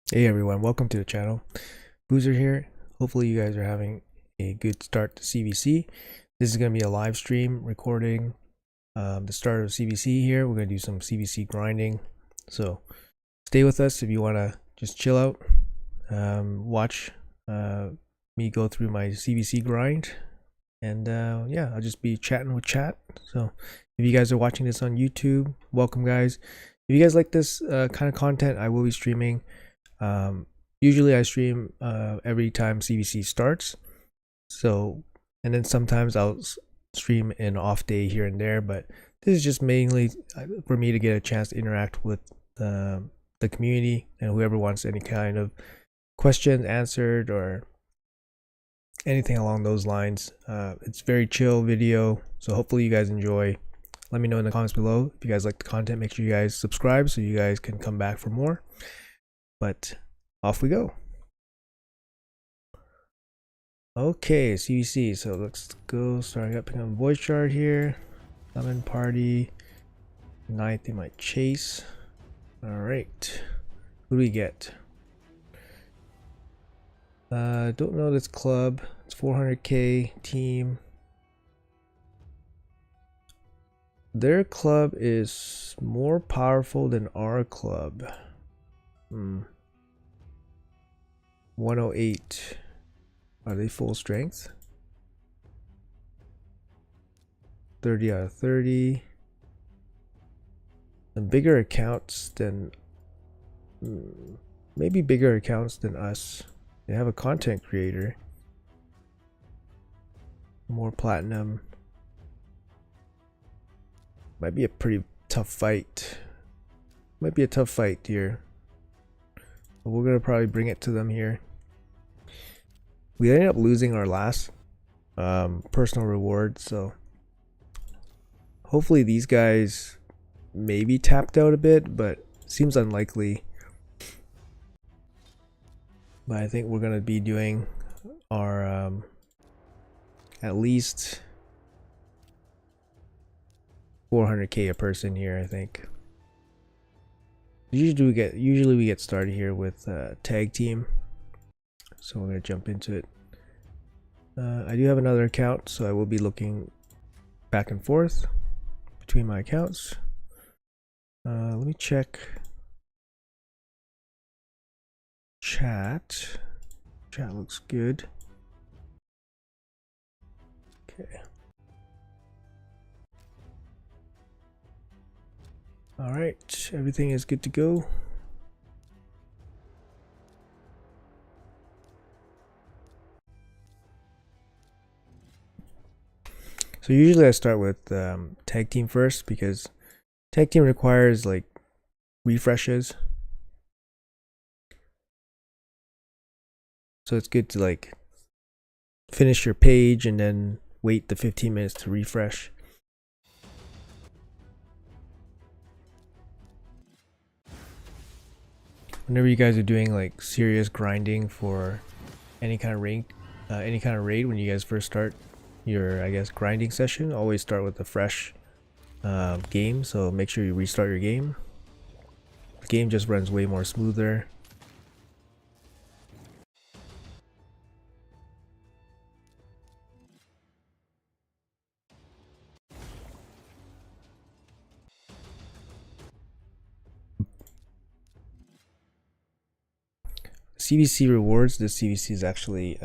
Hey everyone, welcome to the channel. Boozer here. Hopefully you guys are having a good start to CVC. This is going to be a live stream recording the start of CVC here. We're going to do some CVC grinding. So stay with us if you want to just chill out, watch me go through my CVC grind. And yeah, I'll just be chatting with chat. So if you guys are watching this on YouTube, welcome guys. If you guys like this kind of content, I will be streaming. Usually I stream every time CVC starts, so, and then sometimes I'll stream an off day here and there, but this is just mainly for me to get a chance to interact with the community and whoever wants any kind of questions answered or anything along those lines. It's very chill video, so hopefully you guys enjoy. Let me know in the comments below if you guys like the content. Make sure you guys subscribe so you guys can come back for more. But off we go. Okay, CVC. So let's go. Starting up on voice chart here. Summon party. 9th they might chase. Alright. Who do we get? Don't know this club. It's 400k team. Their club is more powerful than our club. 108. Are they full strength? 30 out of 30. And bigger accounts than maybe bigger accounts than us. They have a content creator. More platinum. Might be a pretty tough fight. Might be a tough fight here. But we're gonna probably bring it to them here. We ended up losing our last personal reward, so hopefully these guys maybe tapped out a bit, but seems unlikely. But I think we're gonna be doing our at least 400k a person here, I think. Usually we get started here with tag team, so we're gonna jump into it. I do have another account, so I will be looking back and forth between my accounts. Let me check chat. Chat looks good. Okay. All right, everything is good to go. So usually I start with tag team first because tag team requires like refreshes. So it's good to like finish your page and then wait the 15 minutes to refresh. Whenever you guys are doing like serious grinding for any kind of rank, any kind of raid, when you guys first start your, I guess, grinding session, always start with a fresh game. So make sure you restart your game. The game just runs way more smoother. CVC rewards. This CVC is actually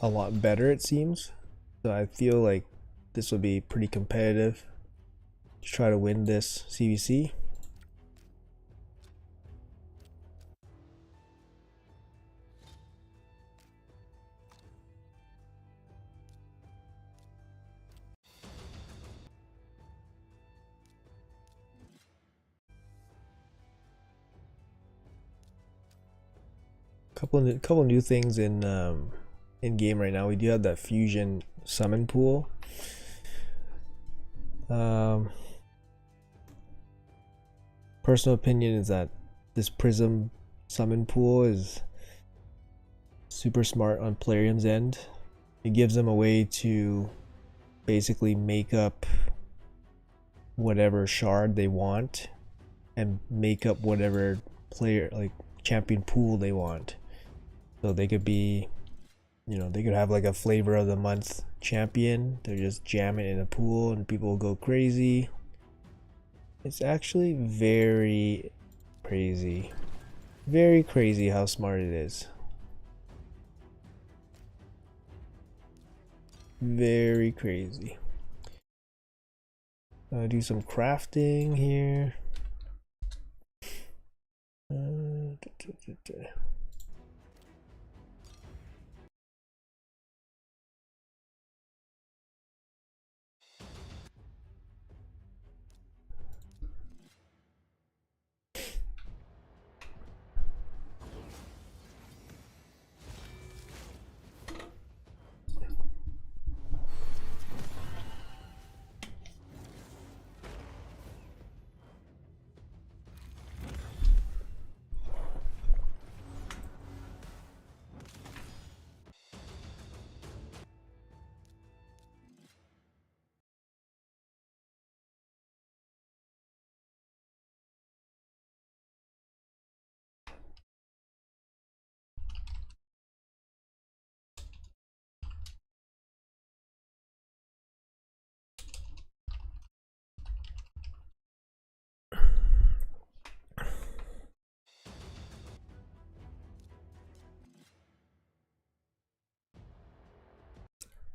a lot better, it seems. So I feel like this will be pretty competitive to try to win this CVC. Couple new things in game right now. We do have that fusion summon pool. Personal opinion is that this Prism summon pool is super smart on Plarium's end. It gives them a way to basically make up whatever shard they want and make up whatever player, like champion pool they want. So they could be, you know, they could have like a flavor of the month champion. They're just jam it in a pool and people will go crazy. It's actually very crazy. Very crazy how smart it is. Very crazy. Do some crafting here.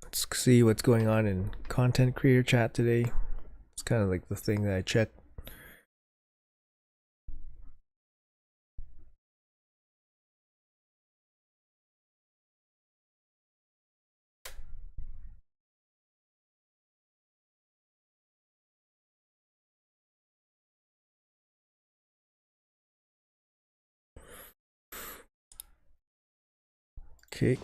Let's see what's going on in content creator chat today. It's kind of like the thing that I check. Okay.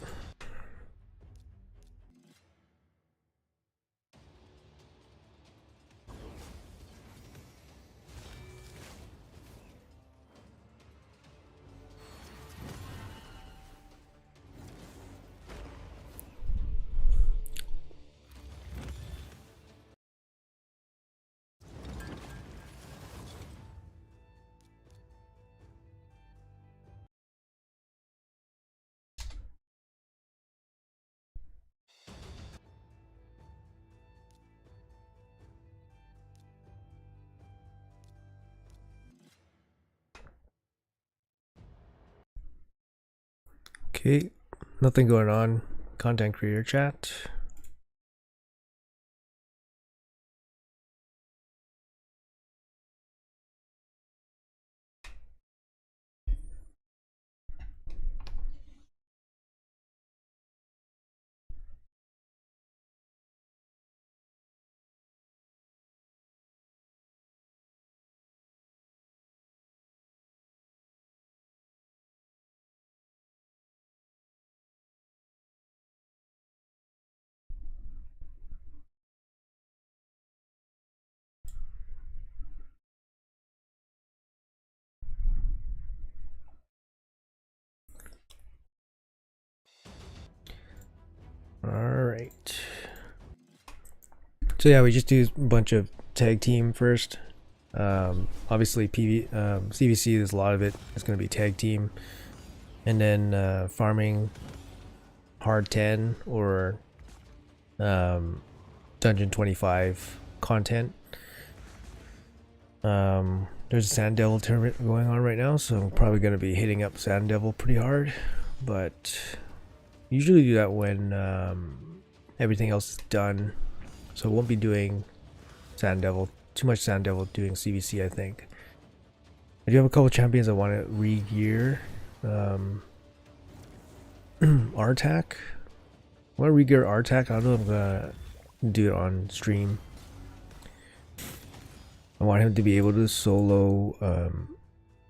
Okay, nothing going on. Content creator chat. All right. So yeah, we just do a bunch of tag team first. Obviously, CVC, there's a lot of it. It's going to be tag team, and then farming hard 10 or dungeon 25 content. There's a Sand Devil tournament going on right now, so I'm probably going to be hitting up Sand Devil pretty hard. But usually do that when everything else is done. So I won't be doing Sand Devil, too much Sand Devil doing CVC, I think. I do have a couple champions I want to re-gear. Artak. I want to re-gear Artak. I don't know if I'm going to do it on stream. I want him to be able to solo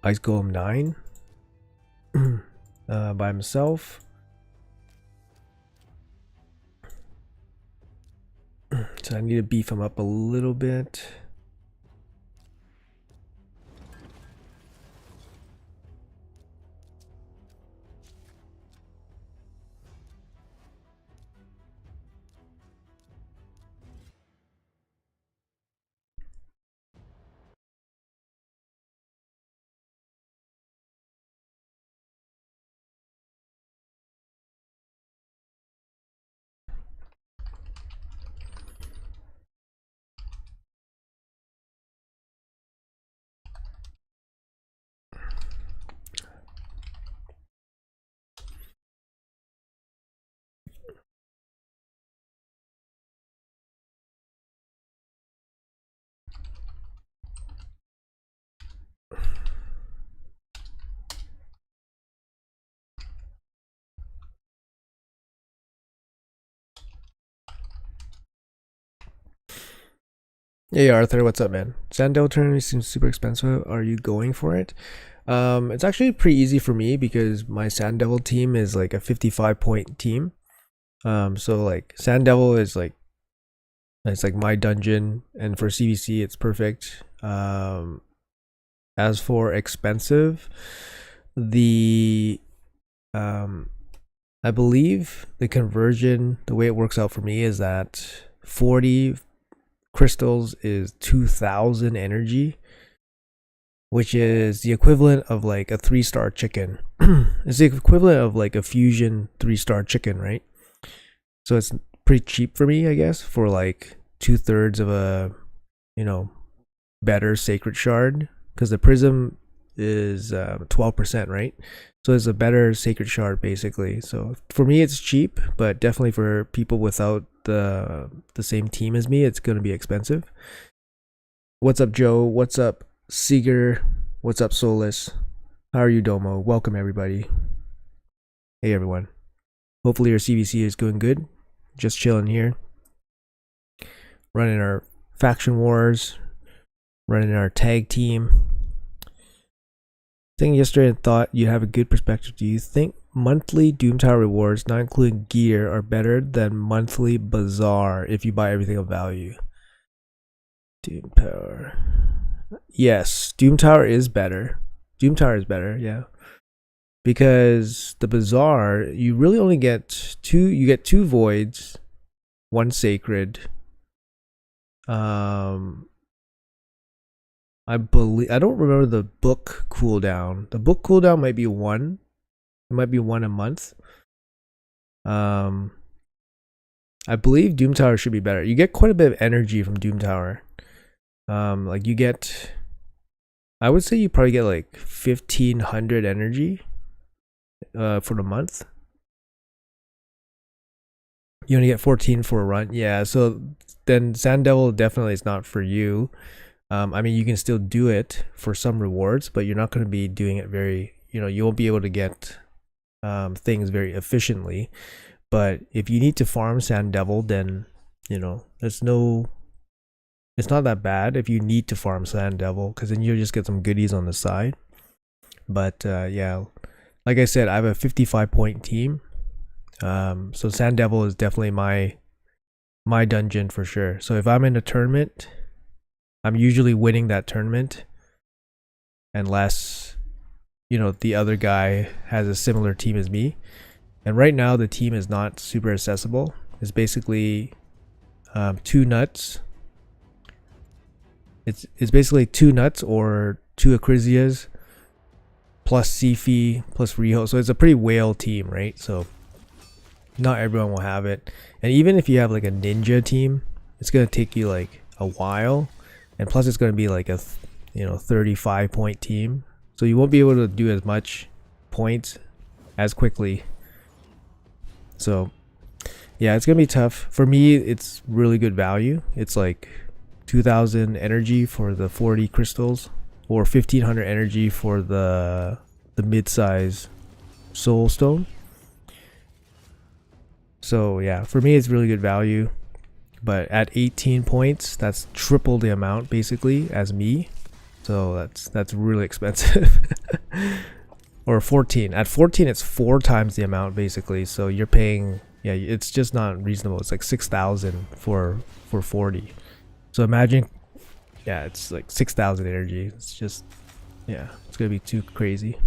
Ice Golem 9 by himself. So I need to beef him up a little bit. Hey Arthur, what's up, man? Sand Devil tournament seems super expensive. Are you going for it? It's actually pretty easy for me because my Sand Devil team is like a 55 point team. So like Sand Devil is like it's like my dungeon, and for CVC it's perfect. As for expensive, the I believe the conversion, the way it works out for me is that 40 crystals is 2,000 energy, which is the equivalent of like a 3-star chicken. It's the equivalent of like a fusion 3-star chicken, right? So it's pretty cheap for me, I guess, for like 2/3 of a, you know, better sacred shard, because the prism is 12%, right? So it's a better sacred shard basically. So for me it's cheap, but definitely for people without the same team as me, it's going to be expensive. What's up, Joe? What's up, Seeger? What's up, Solus? How are you, Domo? Welcome everybody. Hey everyone. Hopefully your CVC is going good. Just chilling here, running our faction wars, running our tag team. Thinking yesterday and thought you'd have a good perspective. Do you think monthly Doom Tower rewards, not including gear, are better than monthly Bazaar if you buy everything of value? Doom Tower. Yes, Doom Tower is better. Doom Tower is better, yeah. Because the Bazaar, you really only get two voids, one sacred. I don't remember the book cooldown. The book cooldown might be one. It might be one a month. I believe Doom Tower should be better. You get quite a bit of energy from Doom Tower. Like you get, I would say you probably get like 1,500 energy for the month. You only get 14 for a run. Yeah, so then Sand Devil definitely is not for you. I mean, you can still do it for some rewards, but you're not going to be doing it very, you won't be able to get things very efficiently. But if you need to farm Sand Devil, then, it's not that bad if you need to farm Sand Devil, because then you'll just get some goodies on the side. But yeah, like I said, I have a 55 point team. So Sand Devil is definitely my dungeon for sure. So if I'm in a tournament, I'm usually winning that tournament, unless the other guy has a similar team as me. And right now the team is not super accessible. It's basically 2 nuts. It's basically 2 nuts or 2 Acrisias plus Sifi plus Riho. So it's a pretty whale team, right? So not everyone will have it. And even if you have like a ninja team, it's gonna take you like a while. And plus it's going to be like a 35 point team, so you won't be able to do as much points as quickly. So yeah, it's going to be tough. For me, it's really good value. It's like 2,000 energy for the 40 crystals, or 1,500 energy for the mid-size soul stone. So yeah, for me it's really good value. But at 18 points, that's triple the amount basically as me. So that's really expensive. Or 14. At 14, it's 4 times the amount basically. So you're paying, yeah, it's just not reasonable. It's like 6,000 for 40. So imagine, yeah, it's like 6,000 energy. It's just, yeah, it's gonna be too crazy.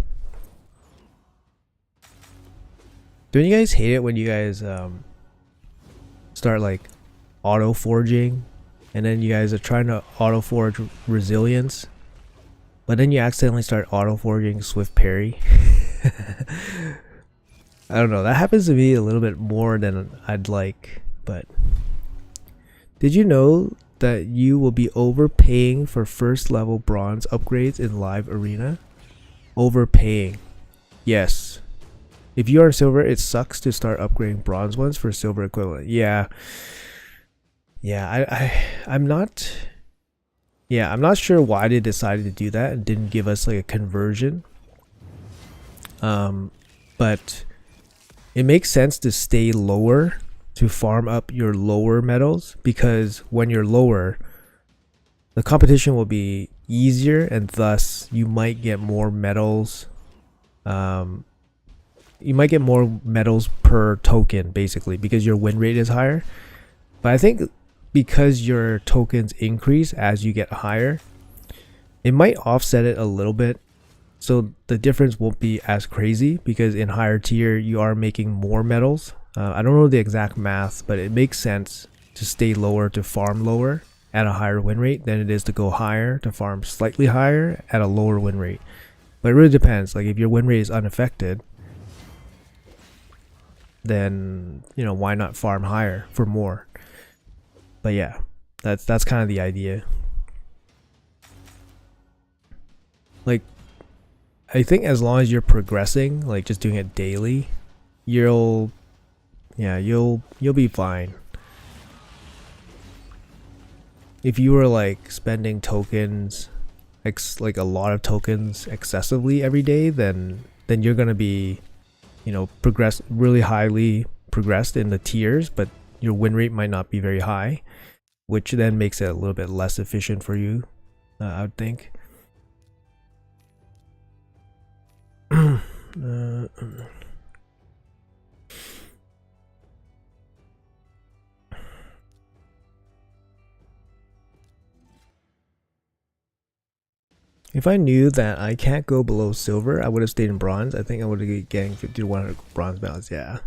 Don't you guys hate it when you guys start like auto forging, and then you guys are trying to auto forge resilience, but then you accidentally start auto forging swift parry? I don't know, that happens to me a little bit more than I'd like. But did you know that you will be overpaying for first level bronze upgrades in live arena? Overpaying, yes. If you are silver, it sucks to start upgrading bronze ones for silver equivalent. Yeah, I'm not sure why they decided to do that and didn't give us like a conversion. But it makes sense to stay lower to farm up your lower metals, because when you're lower, the competition will be easier, and thus you might get more medals. You might get more medals per token, basically, because your win rate is higher. But I think because your tokens increase as you get higher, it might offset it a little bit. So the difference won't be as crazy, because in higher tier you are making more medals. I don't know the exact math, but it makes sense to stay lower to farm lower at a higher win rate than it is to go higher to farm slightly higher at a lower win rate. But it really depends. Like if your win rate is unaffected, then why not farm higher for more? But yeah, that's kind of the idea. Like, I think as long as you're progressing, like just doing it daily, you'll be fine. If you were like spending tokens, like a lot of tokens excessively every day, then you're gonna be, progress really highly progressed in the tiers, but your win rate might not be very high, which then makes it a little bit less efficient for you, I would think. If I knew that I can't go below silver, I would have stayed in bronze. I think I would have been getting 50 to 100 bronze medals. Yeah,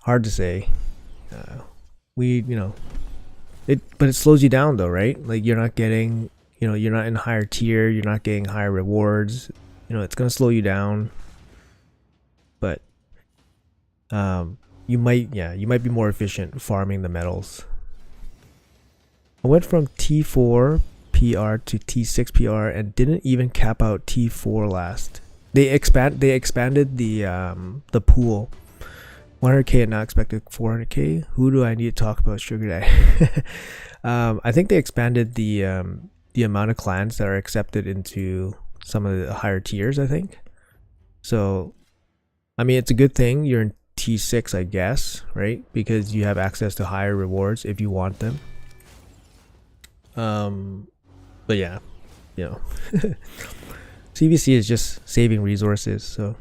hard to say. But it slows you down though, right? Like you're not getting, you're not in higher tier, you're not getting higher rewards. It's gonna slow you down. But you might be more efficient farming the medals. I went from T4 PR to T6 PR and didn't even cap out T4 last. They expanded the pool. 100k and now expected 400k. Who do I need to talk about, sugar daddy? I think they expanded the amount of clans that are accepted into some of the higher tiers, I think. So I mean, it's a good thing you're in T6, I guess, right? Because you have access to higher rewards if you want them. But yeah, CVC is just saving resources. So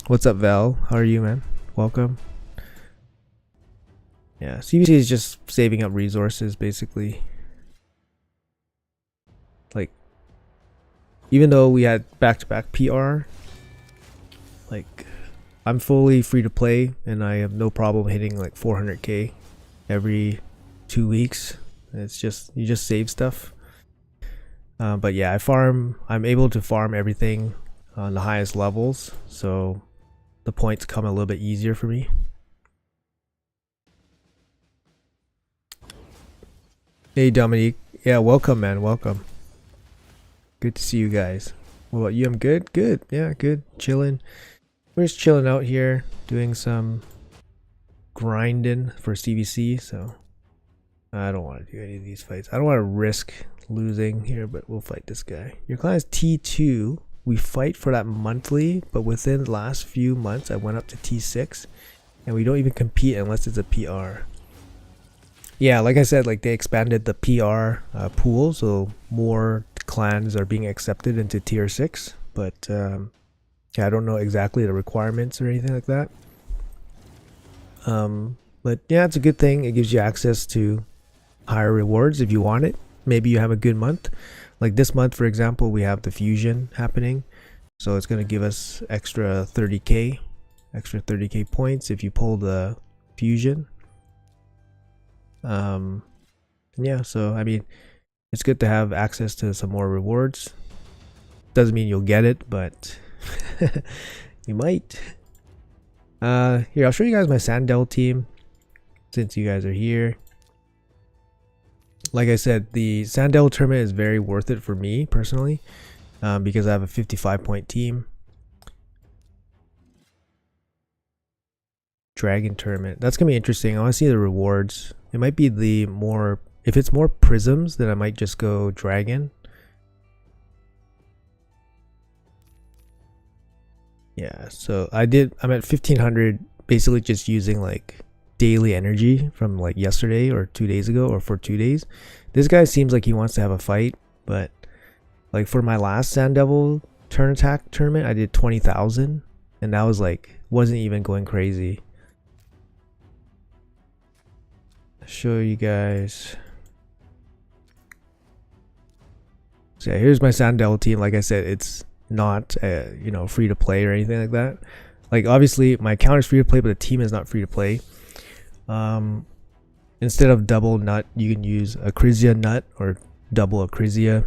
what's up, Val? How are you, man? Welcome. Yeah, CVC is just saving up resources, basically. Like, even though we had back-to-back PR, like, I'm fully free to play and I have no problem hitting like 400k every 2 weeks. It's just, you just save stuff. But yeah, I'm able to farm everything on the highest levels, so the points come a little bit easier for me. Hey Dominique, yeah, welcome, man, welcome. Good to see you guys. What about you? I'm good. Yeah, good. Chilling. We're just chilling out here, doing some grinding for CVC. So I don't want to do any of these fights. I don't want to risk losing here, but we'll fight this guy. Your client is T2. We fight for that monthly, but within the last few months, I went up to T6, and we don't even compete unless it's a PR. Yeah, like I said, like they expanded the PR pool, so more clans are being accepted into tier 6. But yeah, I don't know exactly the requirements or anything like that. But yeah, it's a good thing. It gives you access to higher rewards if you want it. Maybe you have a good month. Like this month, for example, we have the fusion happening, so it's going to give us extra 30k points if you pull the fusion. Yeah, so I mean, it's good to have access to some more rewards. Doesn't mean you'll get it, but you might. Here, I'll show you guys my Sandel team since you guys are here. Like I said, the Sandel tournament is very worth it for me personally, because I have a 55-point team. Dragon tournament, that's gonna be interesting. I want to see the rewards. It might be the more, if it's more prisms, then I might just go dragon. Yeah, so I'm at 1500, basically just using like daily energy from like yesterday or 2 days ago, or for 2 days. This guy seems like he wants to have a fight, but like for my last Sand Devil turn attack tournament, I did 20,000, and that was like, wasn't even going crazy. I'll show you guys. So yeah, here's my Sand Devil team. Like I said, it's not you know, free to play or anything like that. Like obviously my account is free to play, but the team is not free to play. Instead of double nut, you can use Acrisia nut or double Acrisia.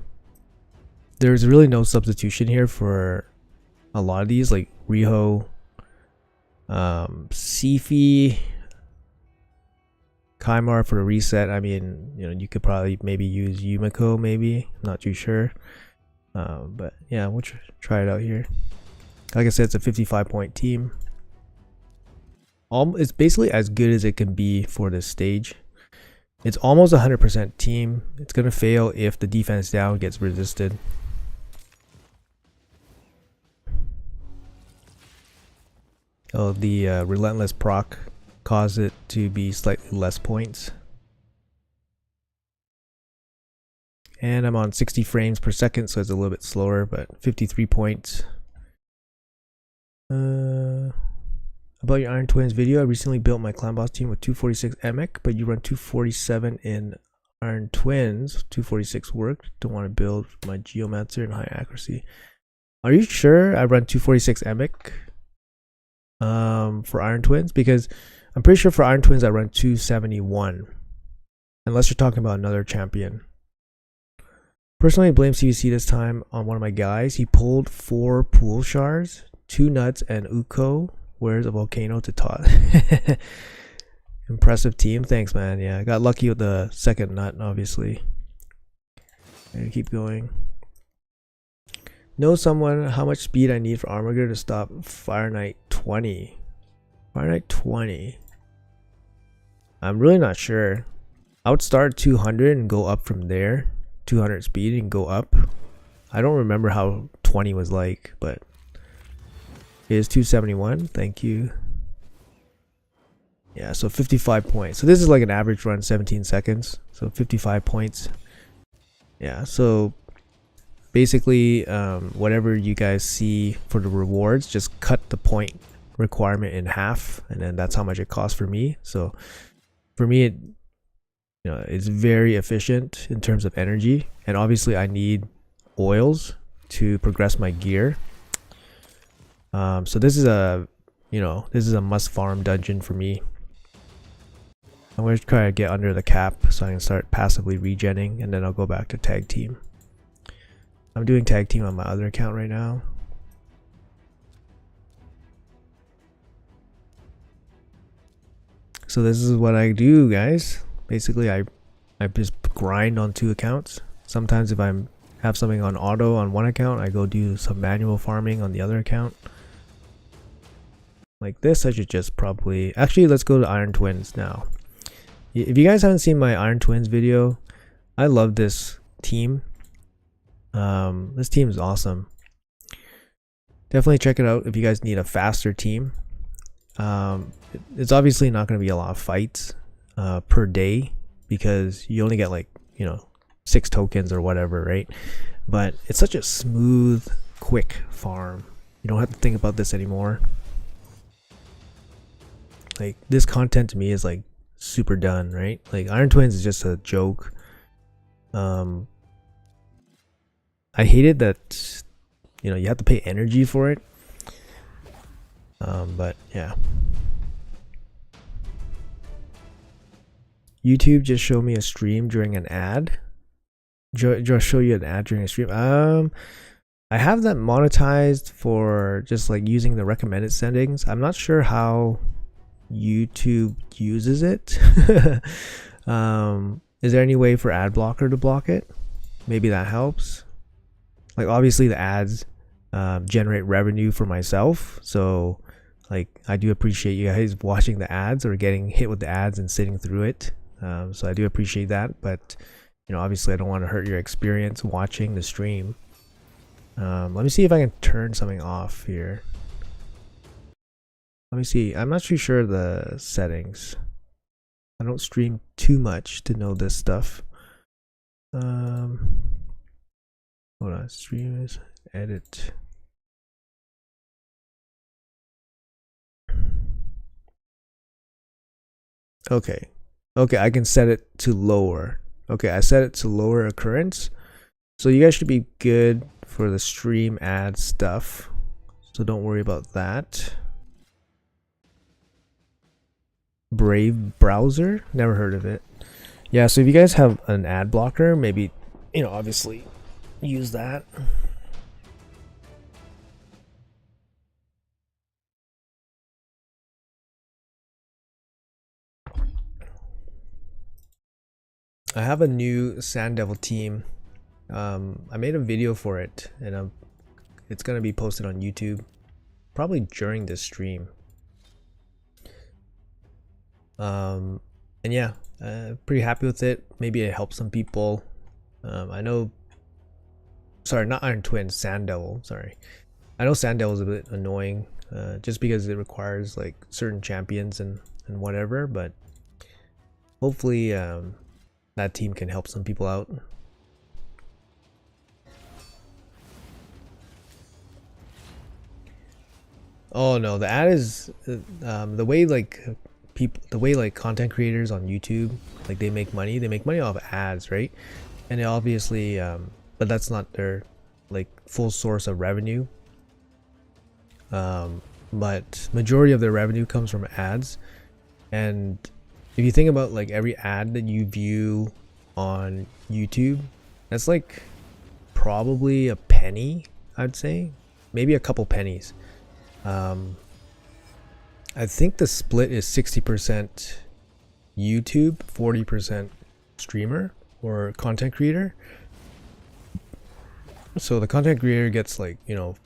There's really no substitution here for a lot of these, like Riho, Sifi, Kaimar for a reset. I mean, you know, you could probably maybe use Yumiko, maybe, I'm not too sure. But yeah, we'll try it out here. Like I said, it's a 55-point team. It's basically as good as it can be for this stage. It's almost 100% team. It's gonna fail if the defense down gets resisted. Oh, the relentless proc caused it to be slightly less points. And I'm on 60 frames per second, so it's a little bit slower, but 53 points. About your Iron Twins video, I recently built my clan boss team with 246 EMIC, but you run 247 in Iron Twins. 246 worked. Don't want to build my Geomancer in high accuracy. Are you sure I run 246 EMIC for Iron Twins? Because I'm pretty sure for Iron Twins I run 271, unless you're talking about another champion. Personally, I blame CVC this time on one of my guys. He pulled 4 pool shards, 2 nuts, and Uko. Where's a volcano to tot? Impressive team. Thanks, man. Yeah, I got lucky with the second nut, obviously. And keep going. Know someone how much speed I need for Armager to stop Fire Knight 20? Fire Knight 20. I'm really not sure. I would start 200 and go up from there. 200 speed and go up. I don't remember how 20 was like, but it is 271. Thank you. Yeah, so 55 points. So this is like an average run, 17 seconds. So 55 points. Yeah, so basically whatever you guys see for the rewards, just cut the point requirement in half, and then that's how much it costs for me. So for me, it, you know, it's very efficient in terms of energy, and obviously I need oils to progress my gear. So this is a, you know, this is a must farm dungeon for me. I'm going to try to get under the cap so I can start passively regenning, and then I'll go back to tag team. I'm doing tag team on my other account right now. So this is what I do, guys. Basically I just grind on 2 accounts. Sometimes if I have something on auto on one account, I go do some manual farming on the other account. Like this, I should just probably... Actually, let's go to Iron Twins now. If you guys haven't seen my Iron Twins video, I love this team. This team is awesome. Definitely check it out if you guys need a faster team. It's obviously not going to be a lot of fights per day, because you only get like, you know, 6 tokens or whatever, right? But it's such a smooth, quick farm. You don't have to think about this anymore. Like, this content to me is like super done, right? Like Iron Twins is just a joke. I hated that, you know, you have to pay energy for it. But yeah. YouTube just showed me a stream during an ad. Just show you an ad during a stream. I have that monetized for just like using the recommended settings. I'm not sure how YouTube uses it. Is there any way for ad blocker to block it? Maybe that helps. Like obviously the ads generate revenue for myself, so like I do appreciate you guys watching the ads or getting hit with the ads and sitting through it. So I do appreciate that, but you know, obviously I don't want to hurt your experience watching the stream. Let me see if I can turn something off here. Let me see. I'm not too sure the settings. I don't stream too much to know this stuff. Hold on, streams, edit. Okay. Okay, I can set it to lower. Okay, I set it to lower occurrence. So you guys should be good for the stream ad stuff. So don't worry about that. Brave browser? Never heard of it. Yeah, so if you guys have an ad blocker, maybe, you know, obviously use that. I have a new Sand Devil team. I made a video for it, and it's gonna be posted on YouTube probably during this stream. And yeah, pretty happy with it. Maybe it helps some people. I know, sorry, not Iron Twin, Sand Devil. Sorry, I know Sand Devil is a bit annoying, just because it requires like certain champions and whatever. But hopefully, that team can help some people out. Oh no, the ad is the way like content creators on YouTube, like they make money off ads, right? And it obviously but that's not their like full source of revenue. But majority of their revenue comes from ads. And if you think about like every ad that you view on YouTube, that's like probably a penny, I'd say, maybe a couple pennies. I think the split is 60% YouTube, 40% streamer or content creator. So the content creator gets like, you know,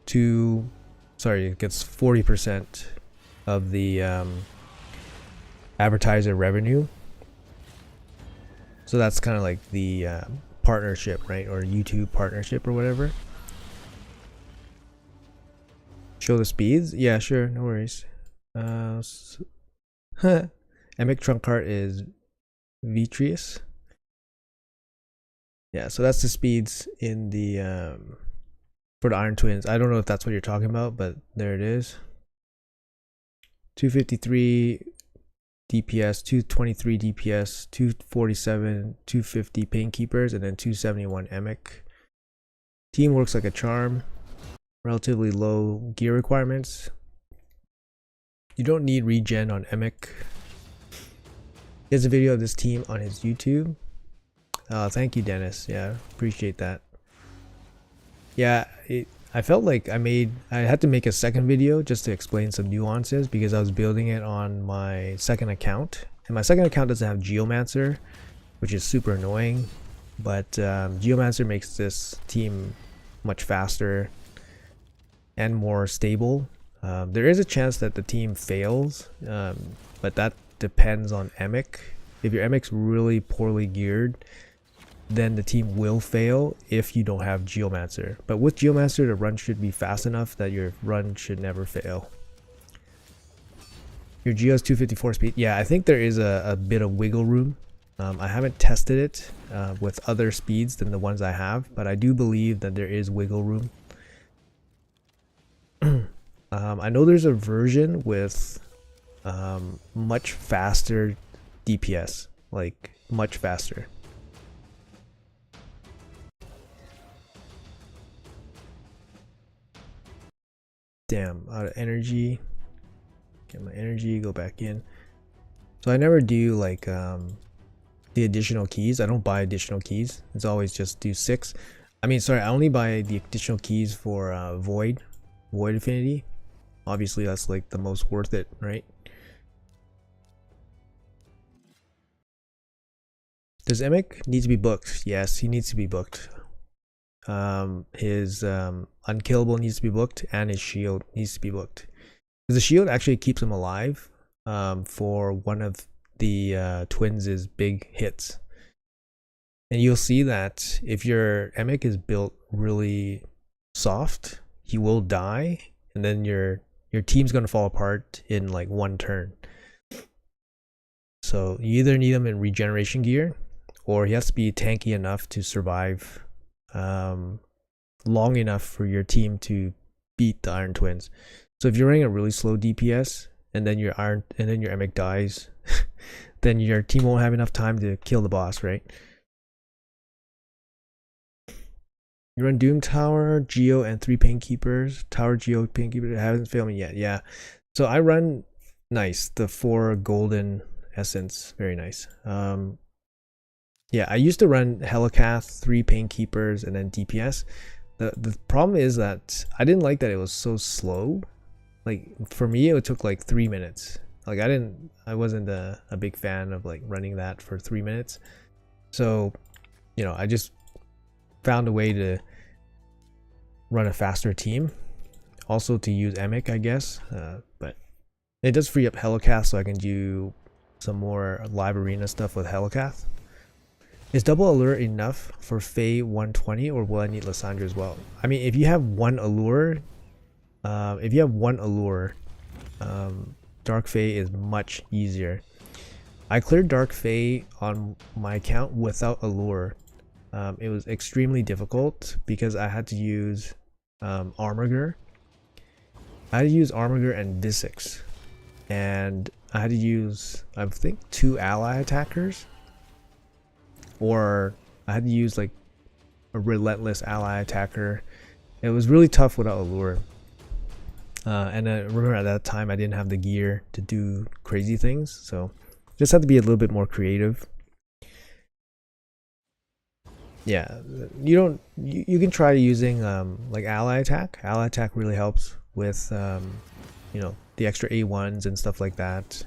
it gets 40% of the advertiser revenue. So that's kind of like the partnership, right? Or YouTube partnership or whatever. Show the speeds? Yeah, sure, no worries. Emic trunk cart is Vitreous. Yeah, so that's the speeds in the for the Iron Twins. I don't know if that's what you're talking about, but there it is. 253 DPS, 223 DPS, 247, 250 Painkeepers, and then 271 Emic. Team works like a charm. Relatively low gear requirements. You don't need regen on Emic. Here's a video of this team on his YouTube. Thank you, Dennis. Yeah, appreciate that. Yeah, I felt like I had to make a second video just to explain some nuances because I was building it on my second account. And my second account doesn't have Geomancer, which is super annoying. But Geomancer makes this team much faster and more stable. There is a chance that the team fails, but that depends on Emic. If your Emic's really poorly geared, then the team will fail if you don't have Geomancer. But with Geomancer, the run should be fast enough that your run should never fail. Your Geo's 254 speed. Yeah, I think there is a bit of wiggle room. I haven't tested it with other speeds than the ones I have, but I do believe that there is wiggle room. I know there's a version with much faster DPS, like much faster. Damn, out of energy. Get my energy, go back in. So I never do like the additional keys. I don't buy additional keys. It's always just do 6. I mean, sorry, I only buy the additional keys for Void Affinity. Obviously, that's like the most worth it, right? Does Emic need to be booked? Yes, he needs to be booked. His unkillable needs to be booked, and his shield needs to be booked. Because the shield actually keeps him alive for one of the twins' big hits. And you'll see that if your Emic is built really soft, he will die, and then your team's gonna fall apart in like one turn. So you either need him in regeneration gear, or he has to be tanky enough to survive long enough for your team to beat the Iron Twins. So if you're running a really slow DPS and then your Emic dies, then your team won't have enough time to kill the boss, right? You run Doom Tower, Geo, and 3 Painkeepers. Tower, Geo, Painkeeper hasn't failed me yet. Yeah. So I run the 4 golden essence. Very nice. Yeah, I used to run Helicath, 3 Painkeepers, and then DPS. The problem is that I didn't like that it was so slow. Like for me, it took like 3 minutes. Like I wasn't a big fan of like running that for 3 minutes. So, you know, I just found a way to run a faster team. Also to use Emic, I guess. But it does free up Helicath, so I can do some more live arena stuff with Helicath. Is double allure enough for Faye 120, or will I need Lysandra as well? I mean, if you have one allure, Dark Fae is much easier. I cleared Dark Fae on my account without allure. It was extremely difficult because I had to use Armiger. I had to use Armiger and Visix, and I had to use, I think, 2 ally attackers, or I had to use like a relentless ally attacker. It was really tough without allure. And I remember at that time I didn't have the gear to do crazy things, so just had to be a little bit more creative. Yeah, you can try using like ally attack. Ally attack really helps with you know, the extra A1s and stuff like that.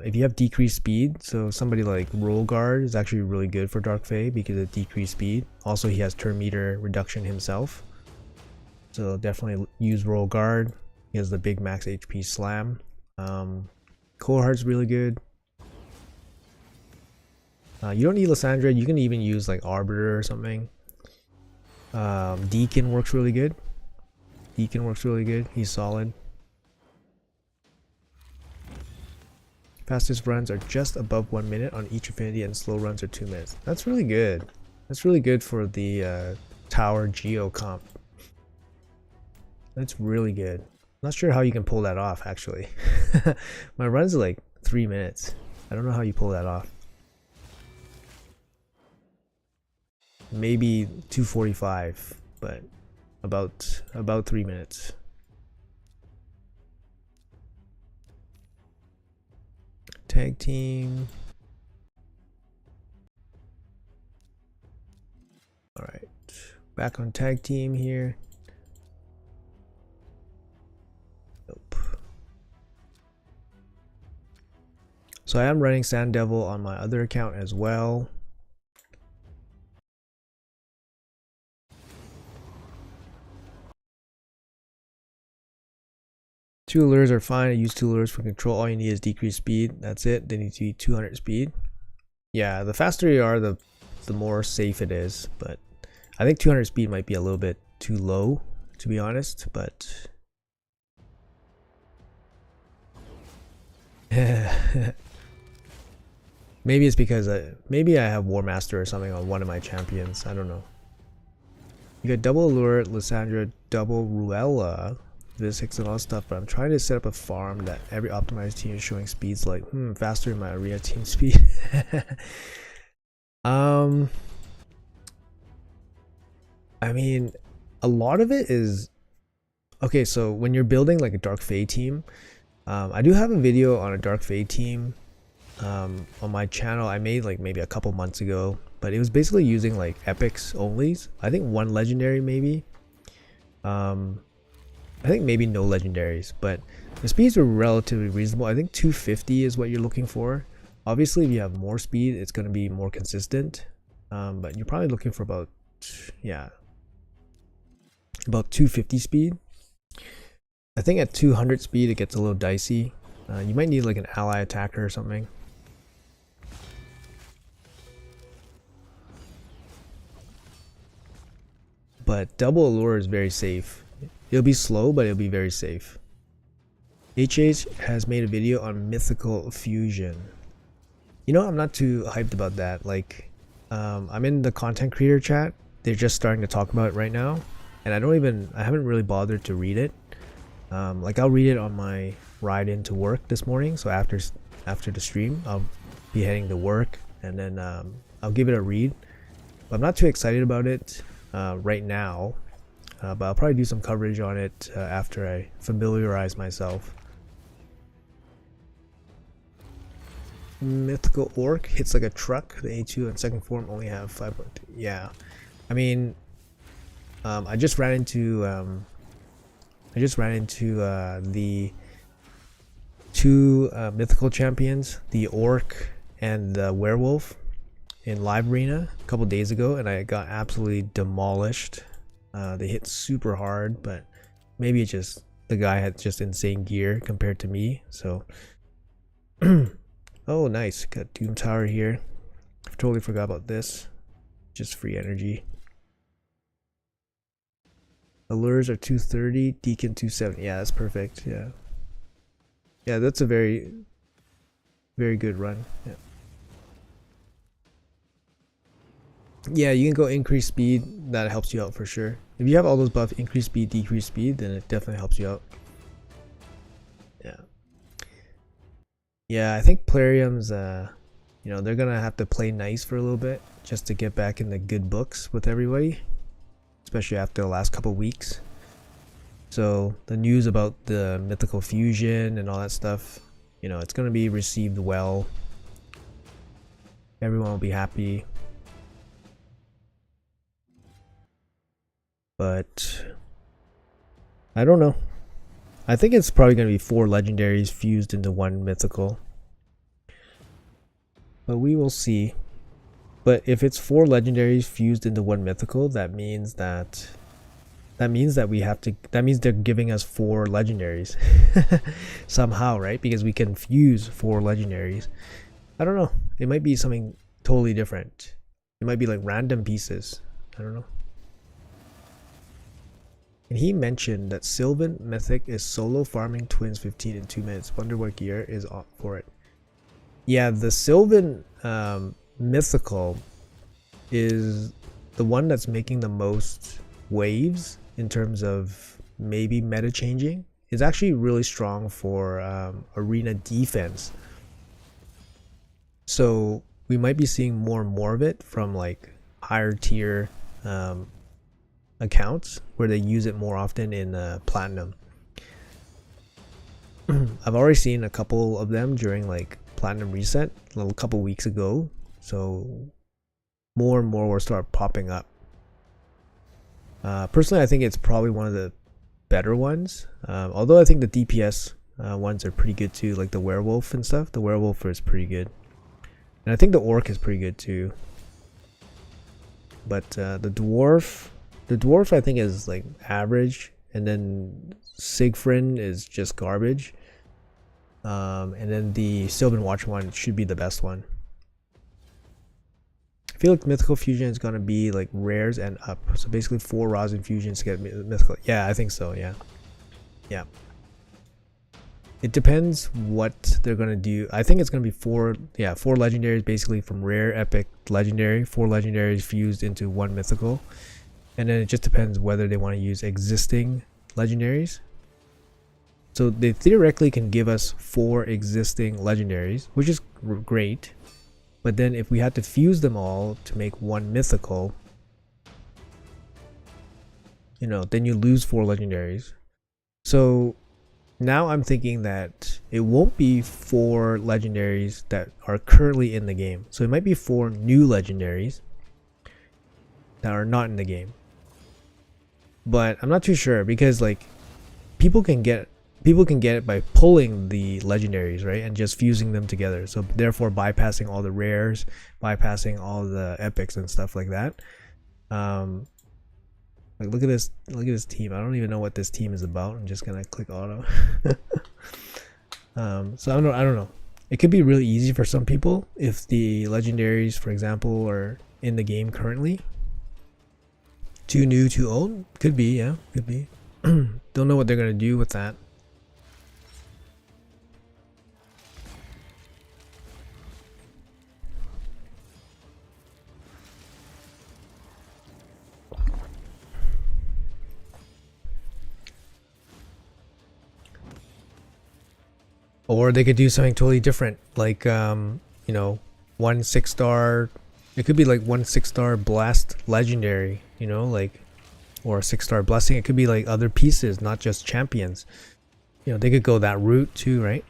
If you have decreased speed, so somebody like Roll Guard is actually really good for Dark Fae because of decreased speed. Also, he has turn meter reduction himself, so definitely use Roll Guard. He has the big max HP slam. Cold Heart's really good. You don't need Lysandra. You can even use like Arbiter or something. Deacon works really good. He's solid. Fastest runs are just above 1 minute on each affinity, and slow runs are 2 minutes. That's really good. That's really good for the Tower Geo comp. That's really good. Not sure how you can pull that off, actually. My runs are like 3 minutes. I don't know how you pull that off. Maybe 2:45, but about 3 minutes. Tag team. All right, back on tag team here. Nope. So I am running Sand Devil on my other account as well. Two allures are fine. I use 2 allures for control. All you need is decreased speed. That's it. They need to be 200 speed. Yeah, the faster you are, the more safe it is. But I think 200 speed might be a little bit too low, to be honest. But maybe it's because maybe I have War Master or something on one of my champions. I don't know. You got double allure, Lysandra, double Ruella, Visix, and all that stuff, but I'm trying to set up a farm that every optimized team is showing speeds like faster than my arena team speed. I mean, a lot of it is okay. So when you're building like a Dark Fae team, I do have a video on a Dark Fae team on my channel. I made like maybe a couple months ago, but it was basically using like epics only. I think 1 legendary maybe. I think maybe no legendaries, but the speeds were relatively reasonable. I think 250 is what you're looking for. Obviously, if you have more speed, it's going to be more consistent. But you're probably looking for about 250 speed. I think at 200 speed, it gets a little dicey. You might need like an ally attacker or something. But double allure is very safe. It'll be slow, but it'll be very safe. HH has made a video on Mythical Fusion. You know, I'm not too hyped about that. Like, I'm in the content creator chat. They're just starting to talk about it right now, and I haven't really bothered to read it. Like, I'll read it on my ride into work this morning. So after the stream, I'll be heading to work, and then I'll give it a read. But I'm not too excited about it right now. But I'll probably do some coverage on it after I familiarize myself. Mythical Orc hits like a truck. The A2 and second form only have 5.2. Yeah, I mean, I just ran into the two mythical champions, the Orc and the Werewolf, in live arena a couple days ago, and I got absolutely demolished. They hit super hard, but maybe it's just the guy had just insane gear compared to me. So oh, nice. Got Doom Tower here. I totally forgot about this. Just free energy. Allures are 230, Deacon 270. Yeah, that's perfect. Yeah. Yeah, that's a very, very good run. Yeah. Yeah, you can go increase speed. That helps you out for sure. If you have all those buffs, increase speed, decrease speed, then it definitely helps you out. Yeah. Yeah, I think Plarium's, you know, they're gonna have to play nice for a little bit just to get back in the good books with everybody, especially after the last couple weeks. So the news about the Mythical Fusion and all that stuff, you know, it's gonna be received well. Everyone will be happy. But I don't know. I think it's probably going to be 4 legendaries fused into 1 mythical. But we will see. But if it's 4 legendaries fused into 1 mythical, that means that we have to, that means they're giving us 4 legendaries somehow, right? Because we can fuse 4 legendaries. I don't know. It might be something totally different. It might be like random pieces. I don't know. And he mentioned that Sylvan Mythic is solo farming twins 15 in 2 minutes. Wonder what gear is up for it. Yeah, the Sylvan Mythical is the one that's making the most waves in terms of maybe meta changing. It's actually really strong for arena defense. So we might be seeing more and more of it from like higher tier accounts where they use it more often in platinum. I've already seen a couple of them during like platinum reset a couple weeks ago, so more and more will start popping up. Personally, I think it's probably one of the better ones, although I think the DPS ones are pretty good too, like the Werewolf and stuff. The Werewolf is pretty good, and I think the Orc is pretty good too. But the Dwarf I think is like average, and then Siegfried is just garbage, and then the Sylvan Watch one should be the best one. I feel like Mythical Fusion is gonna be like rares and up, so basically 4 Rosin fusions to get Mythical. Yeah, I think so. Yeah. It depends what they're gonna do. I think it's gonna be 4 legendaries basically from rare, epic, legendary. 4 legendaries fused into 1 mythical. And then it just depends whether they want to use existing legendaries. So they theoretically can give us 4 existing legendaries, which is great. But then if we had to fuse them all to make 1 mythical, you know, then you lose 4 legendaries. So now I'm thinking that it won't be 4 legendaries that are currently in the game. So it might be 4 new legendaries that are not in the game. But I'm not too sure, because like people can get it by pulling the legendaries, right, and just fusing them together, so therefore bypassing all the rares, bypassing all the epics and stuff like that. Like look at this team. I don't even know what this team is about. I'm just gonna click auto. So I don't know. It could be really easy for some people if the legendaries, for example, are in the game currently. Too new, too old? Could be, yeah, could be. Don't know what they're gonna do with that. Or they could do something totally different, like you know, 1 6-star. It could be like 1 6-star blast legendary, you know, like, or a 6-star blessing. It could be like other pieces, not just champions. You know, they could go that route too, right?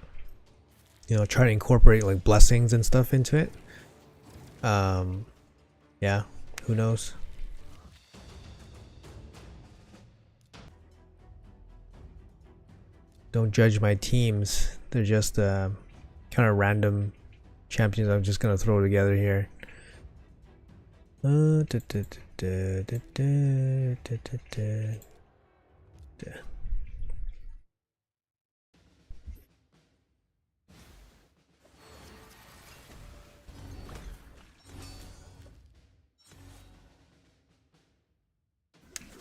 You know, try to incorporate like blessings and stuff into it. Yeah, who knows? Don't judge my teams. They're just kind of random champions I'm just gonna throw together here.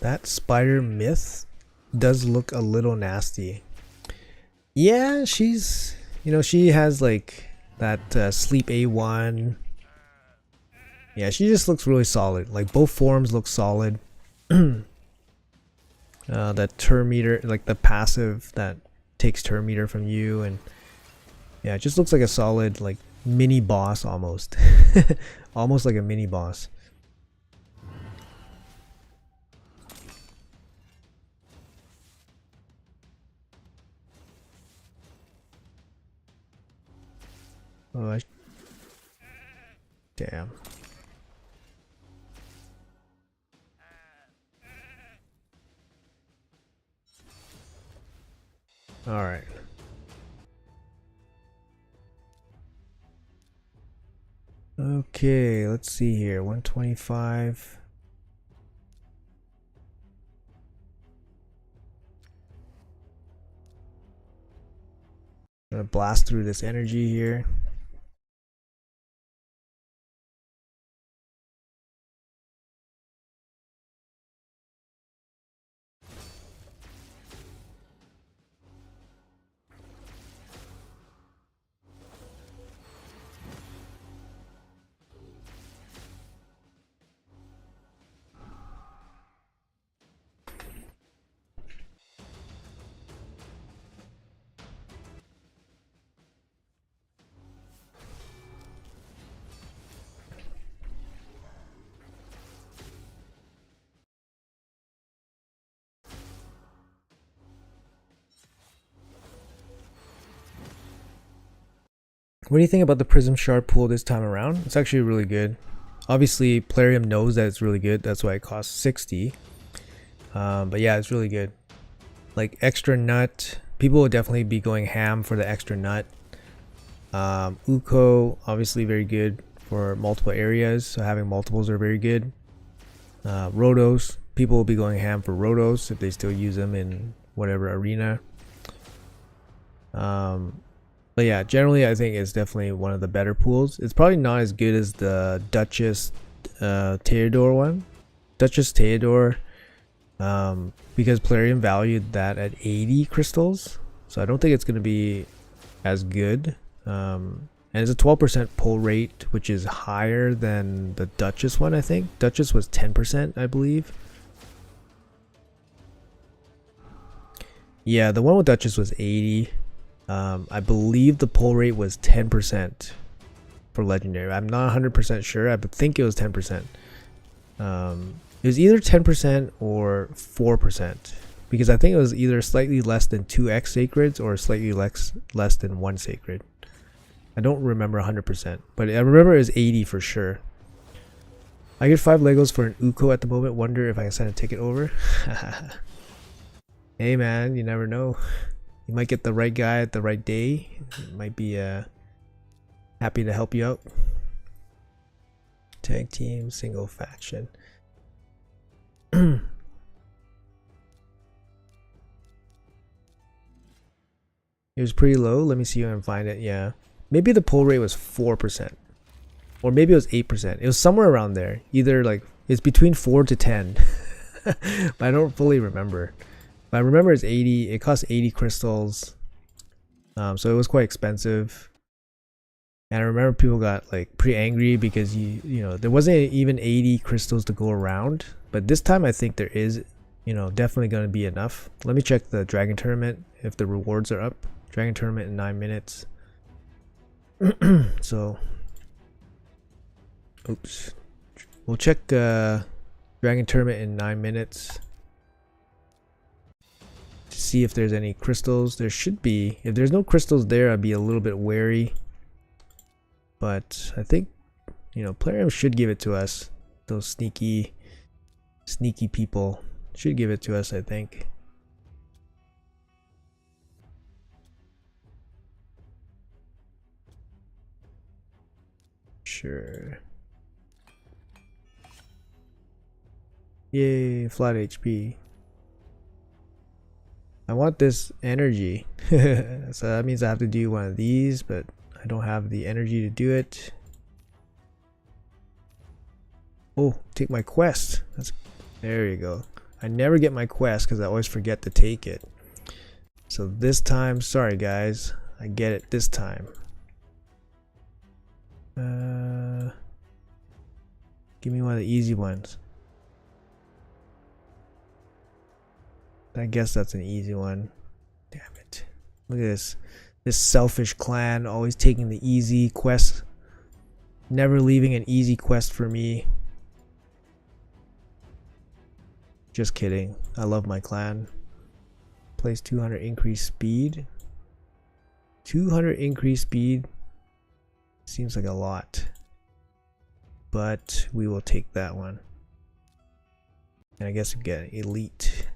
That spider myth does look a little nasty. Yeah, she's, you know, she has like that sleep A1. Yeah, she just looks really solid. Like both forms look solid. That turn meter, like the passive that takes turn meter from you, and yeah, it just looks like a solid like mini boss almost. Almost like a mini boss. Oh, damn. All right. Okay, let's see here. 125. Gonna blast through this energy here. What do you think about the Prism Shard pool this time around? It's actually really good. Obviously, Plarium knows that it's really good. That's why it costs 60. But yeah, it's really good. Like extra nut. People will definitely be going ham for the extra nut. Uko, obviously very good for multiple areas. So having multiples are very good. Rotos. People will be going ham for Rotos if they still use them in whatever arena. But yeah, generally I think it's definitely one of the better pools. It's probably not as good as the Duchess Theodore one. Duchess Theodore, because Plarium valued that at 80 crystals. So I don't think it's going to be as good. And it's a 12% pull rate, which is higher than the Duchess one, I think. Duchess was 10%, I believe. Yeah, the one with Duchess was 80. I believe the pull rate was 10% for legendary. I'm not 100% sure. I think it was 10%. It was either 10% or 4%, because I think it was either slightly less than 2x sacreds or slightly less than 1 sacred. I don't remember 100%, but I remember it was 80 for sure. I get 5 Legos for an Uko at the moment. Wonder if I can send a ticket over. Hey man, you never know. You might get the right guy at the right day. Might be happy to help you out. Tag team, single faction. It was pretty low. Let me see if I can find it. Yeah, maybe the pull rate was 4%, or maybe it was 8%. It was somewhere around there. Either like it's between 4 to 10, but I don't fully remember. But I remember it's 80. It cost 80 crystals, so it was quite expensive. And I remember people got like pretty angry because you know there wasn't even 80 crystals to go around. But this time I think there is, you know, definitely going to be enough. Let me check the dragon tournament if the rewards are up. Dragon tournament in 9 minutes. So, oops. We'll check Dragon tournament in 9 minutes to see if there's any crystals. There should be. If there's no crystals there, I'd be a little bit wary. But I think, you know, Plarium should give it to us. Those sneaky people should give it to us, I think. Sure. Yay, flat HP. I want this energy. So that means I have to do one of these, but I don't have the energy to do it. Oh, take my quest. There you go. I never get my quest because I always forget to take it. So this time, sorry guys, I get it this time. Give me one of the easy ones. I guess that's an easy one. Damn it. Look at this. This selfish clan always taking the easy quest. Never leaving an easy quest for me. Just kidding. I love my clan. Place 200 increased speed. 200 increased speed. Seems like a lot. But we will take that one. And I guess we get elite.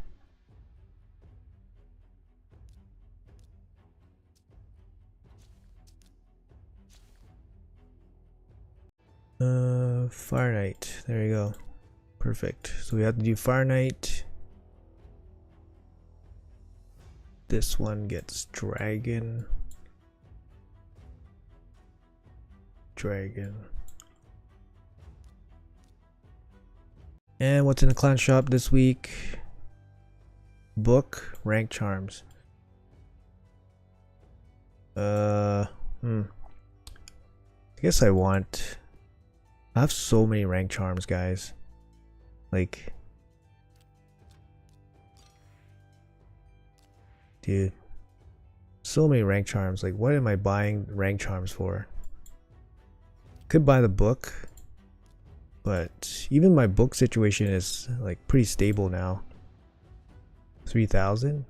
Fire Knight. There you go. Perfect. So we have to do Fire Knight. This one gets Dragon. And what's in the clan shop this week? Book, rank charms. I guess I have so many rank charms, guys. Like, dude, so many rank charms. Like, what am I buying rank charms for? Could buy the book, but even my book situation is like pretty stable now. 3,000.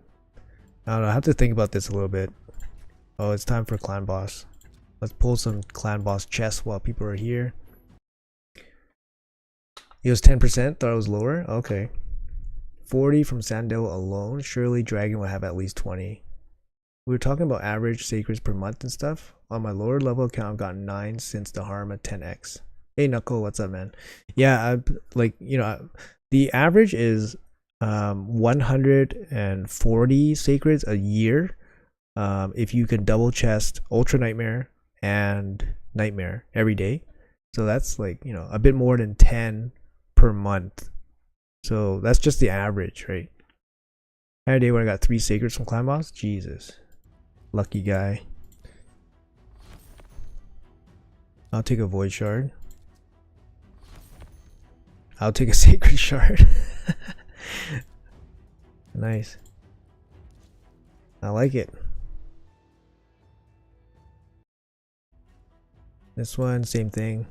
I don't know. I have to think about this a little bit. Oh, it's time for clan boss. Let's pull some clan boss chests while people are here. It was 10%. Thought it was lower. Okay. 40 from Sandil alone. Surely Dragon will have at least 20. We were talking about average sacreds per month and stuff. On my lower level account, I've gotten 9 since the Harma 10x. Hey Knuckle, what's up, man? Yeah, like, you know, the average is 140 sacreds a year. If you can double chest Ultra Nightmare and Nightmare every day. So that's like, you know, a bit more than 10 per month. So that's just the average, right? I had a day when I got 3 sacreds from clan boss. Jesus. Lucky guy. I'll take a void shard. I'll take a sacred shard. Nice. I like it. This one, same thing.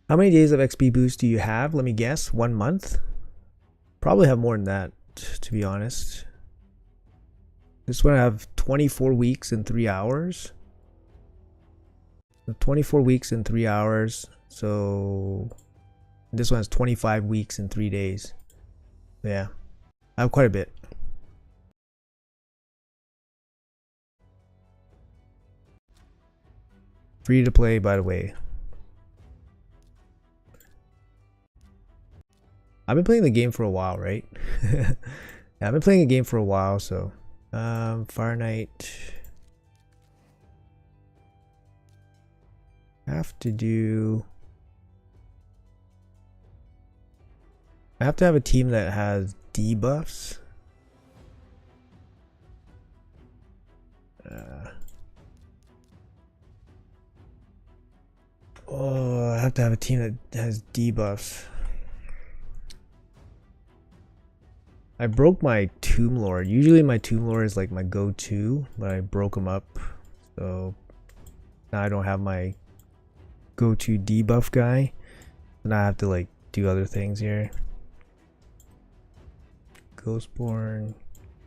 How many days of XP boost do you have? Let me guess. 1 month? Probably have more than that, to be honest. This one I have 24 weeks and 3 hours. So 24 weeks and 3 hours. So this one has 25 weeks and 3 days. Yeah, I have quite a bit. Free to play, by the way. I've been playing the game for a while, right? Yeah, I've been playing the game for a while, so Fire Knight. I have to have a team that has debuffs. Oh, I have to have a team that has debuffs. I broke my Tomb Lord. Usually my Tomb Lord is like my go-to, but I broke him up. So now I don't have my go-to debuff guy. And I have to like do other things here. Ghostborn.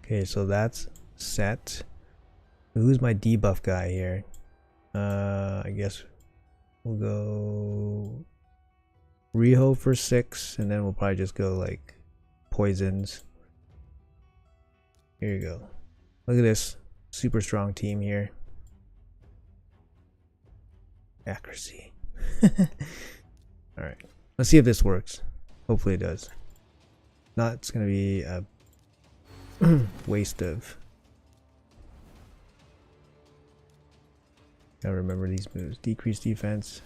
Okay, so that's set. Who's my debuff guy here? I guess we'll go Riho for 6, and then we'll probably just go like poisons. Here you go. Look at this super strong team here. Accuracy. Alright, let's see if this works. Hopefully it does. Not, it's gonna be a waste of. Gotta remember these moves. Decrease defense.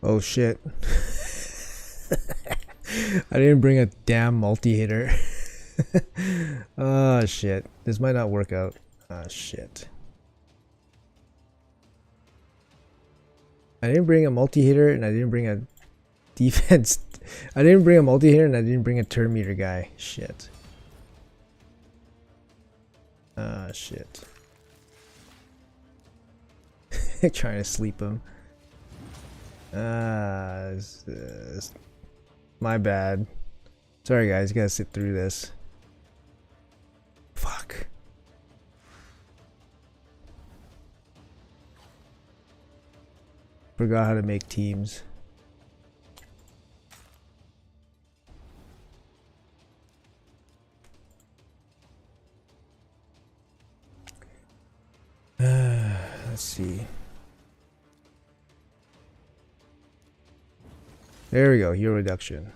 Oh shit. I didn't bring a damn multi-hitter. Oh shit. This might not work out. Oh shit. I didn't bring a multi-hitter and I didn't bring a defense. I didn't bring a multi-hitter and I didn't bring a turn meter guy. Shit. Ah shit. Trying to sleep him. My bad. Sorry guys, you gotta sit through this. Fuck. Forgot how to make teams. Let's see. There we go, hero reduction.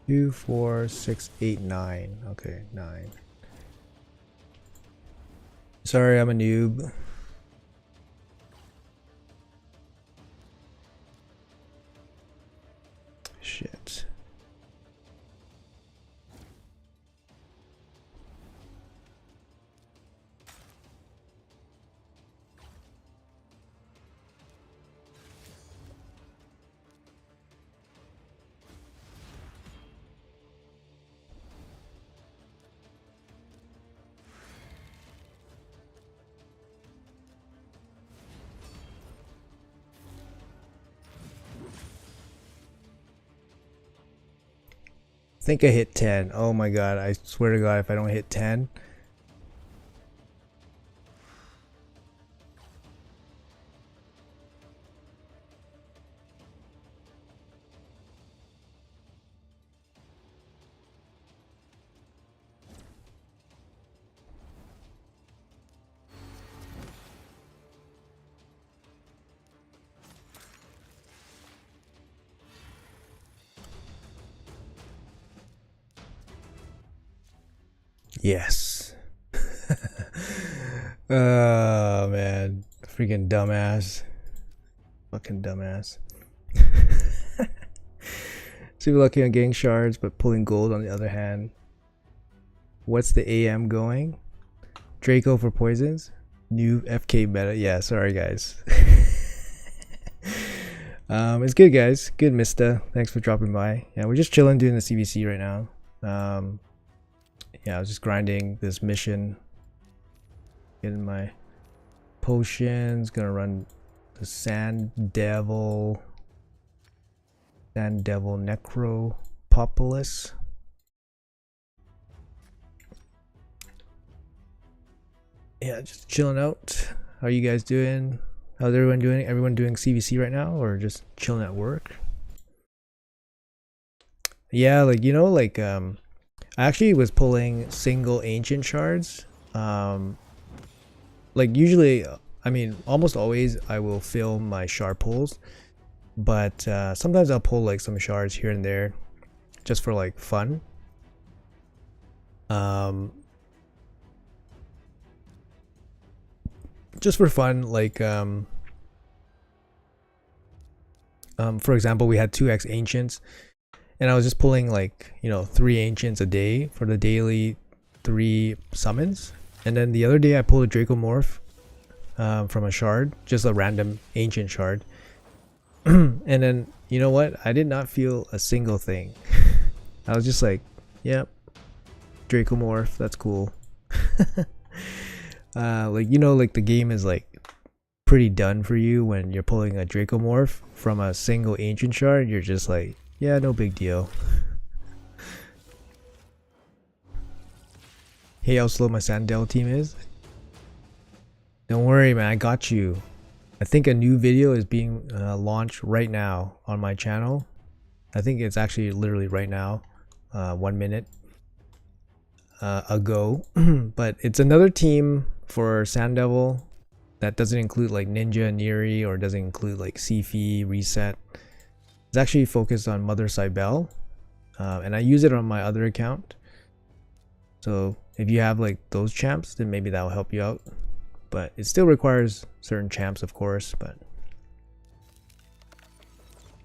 Two, 4, 6, 8, 9. Okay, 9. Sorry, I'm a noob. Shit. I think I hit 10. Oh my god, I swear to god if I don't hit 10. Yes. Oh man, freaking dumbass. Fucking dumbass. Super lucky on getting shards, but pulling gold on the other hand. What's the AM going? Draco for poisons? New FK meta. Yeah, sorry guys. It's good guys. Good Mista. Thanks for dropping by. Yeah, we're just chilling doing the CVC right now. Yeah, I was just grinding this mission. Getting my potions. Gonna run the Sand Devil Necro Populus. Yeah, just chilling out. How are you guys doing? How's everyone doing? Everyone doing CVC right now or just chilling at work? Yeah, like you know, like I actually was pulling single ancient shards. Like like usually, I mean, almost always I will film my shard pulls, but sometimes I'll pull like some shards here and there just for like fun. Just for fun, like for example, we had 2x ancients, and I was just pulling like, you know, 3 ancients a day for the daily 3 summons. And then the other day I pulled a Dracomorph from a shard, just a random ancient shard. And then, you know what? I did not feel a single thing. I was just like, yep, Dracomorph, that's cool. Like, you know, like the game is like pretty done for you when you're pulling a Dracomorph from a single ancient shard. You're just like, yeah, no big deal. Hey, how slow my Sandel team is. Don't worry, man, I got you. I think a new video is being launched right now on my channel. I think it's actually literally right now, 1 minute ago. But it's another team for Sand Devil that doesn't include like Ninja, Neri, or doesn't include like Sifi, Reset. It's actually focused on Mother Cybele, and I use it on my other account. So if you have like those champs, then maybe that will help you out. But it still requires certain champs, of course. But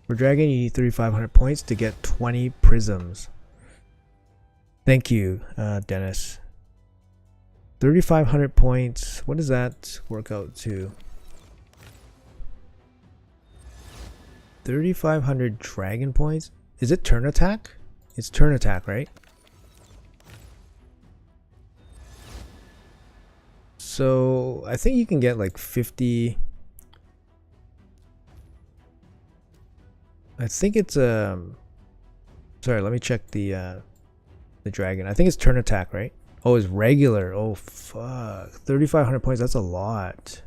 for Dragon, you need 3,500 points to get 20 prisms. Thank you, Dennis. 3,500 points. What does that work out to? 3,500 dragon points? Is it turn attack? It's turn attack, right? So I think you can get like 50. I think it's sorry, let me check the dragon. I think it's turn attack, right? Oh, it's regular. Oh fuck. 3,500 points, that's a lot.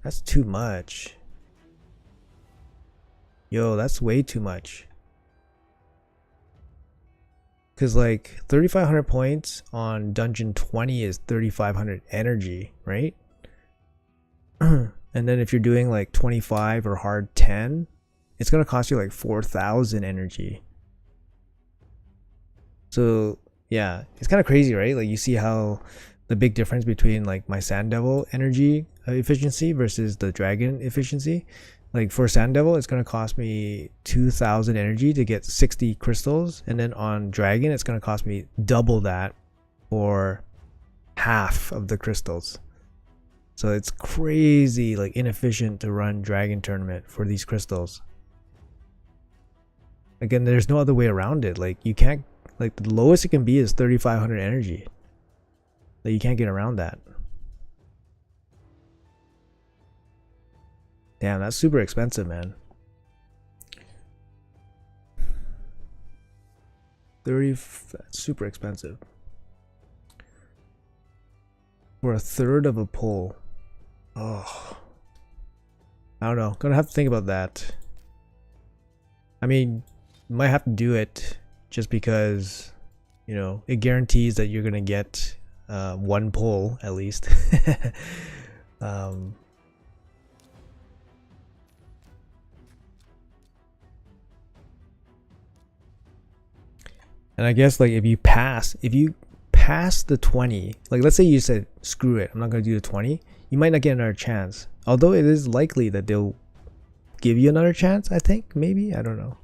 That's too much. Yo, that's way too much. Because like 3,500 points on dungeon 20 is 3,500 energy, right? And then if you're doing like 25 or hard 10, it's going to cost you like 4,000 energy. So yeah, it's kind of crazy, right? Like you see how the big difference between like my Sand Devil energy efficiency versus the dragon efficiency. Like for Sand Devil, it's going to cost me 2,000 energy to get 60 crystals. And then on Dragon, it's going to cost me double that for half of the crystals. So it's crazy, like inefficient to run Dragon tournament for these crystals. Again, there's no other way around it. Like you can't, like the lowest it can be is 3,500 energy. Like you can't get around that. Damn, that's super expensive, man. 30, that's super expensive. For a third of a pull. Oh. I don't know. Gonna have to think about that. I mean, might have to do it just because, you know, it guarantees that you're gonna get 1 pull at least. And I guess like if you pass the 20, like let's say you said screw it, I'm not gonna do the 20, you might not get another chance. Although it is likely that they'll give you another chance, I think, maybe, I don't know.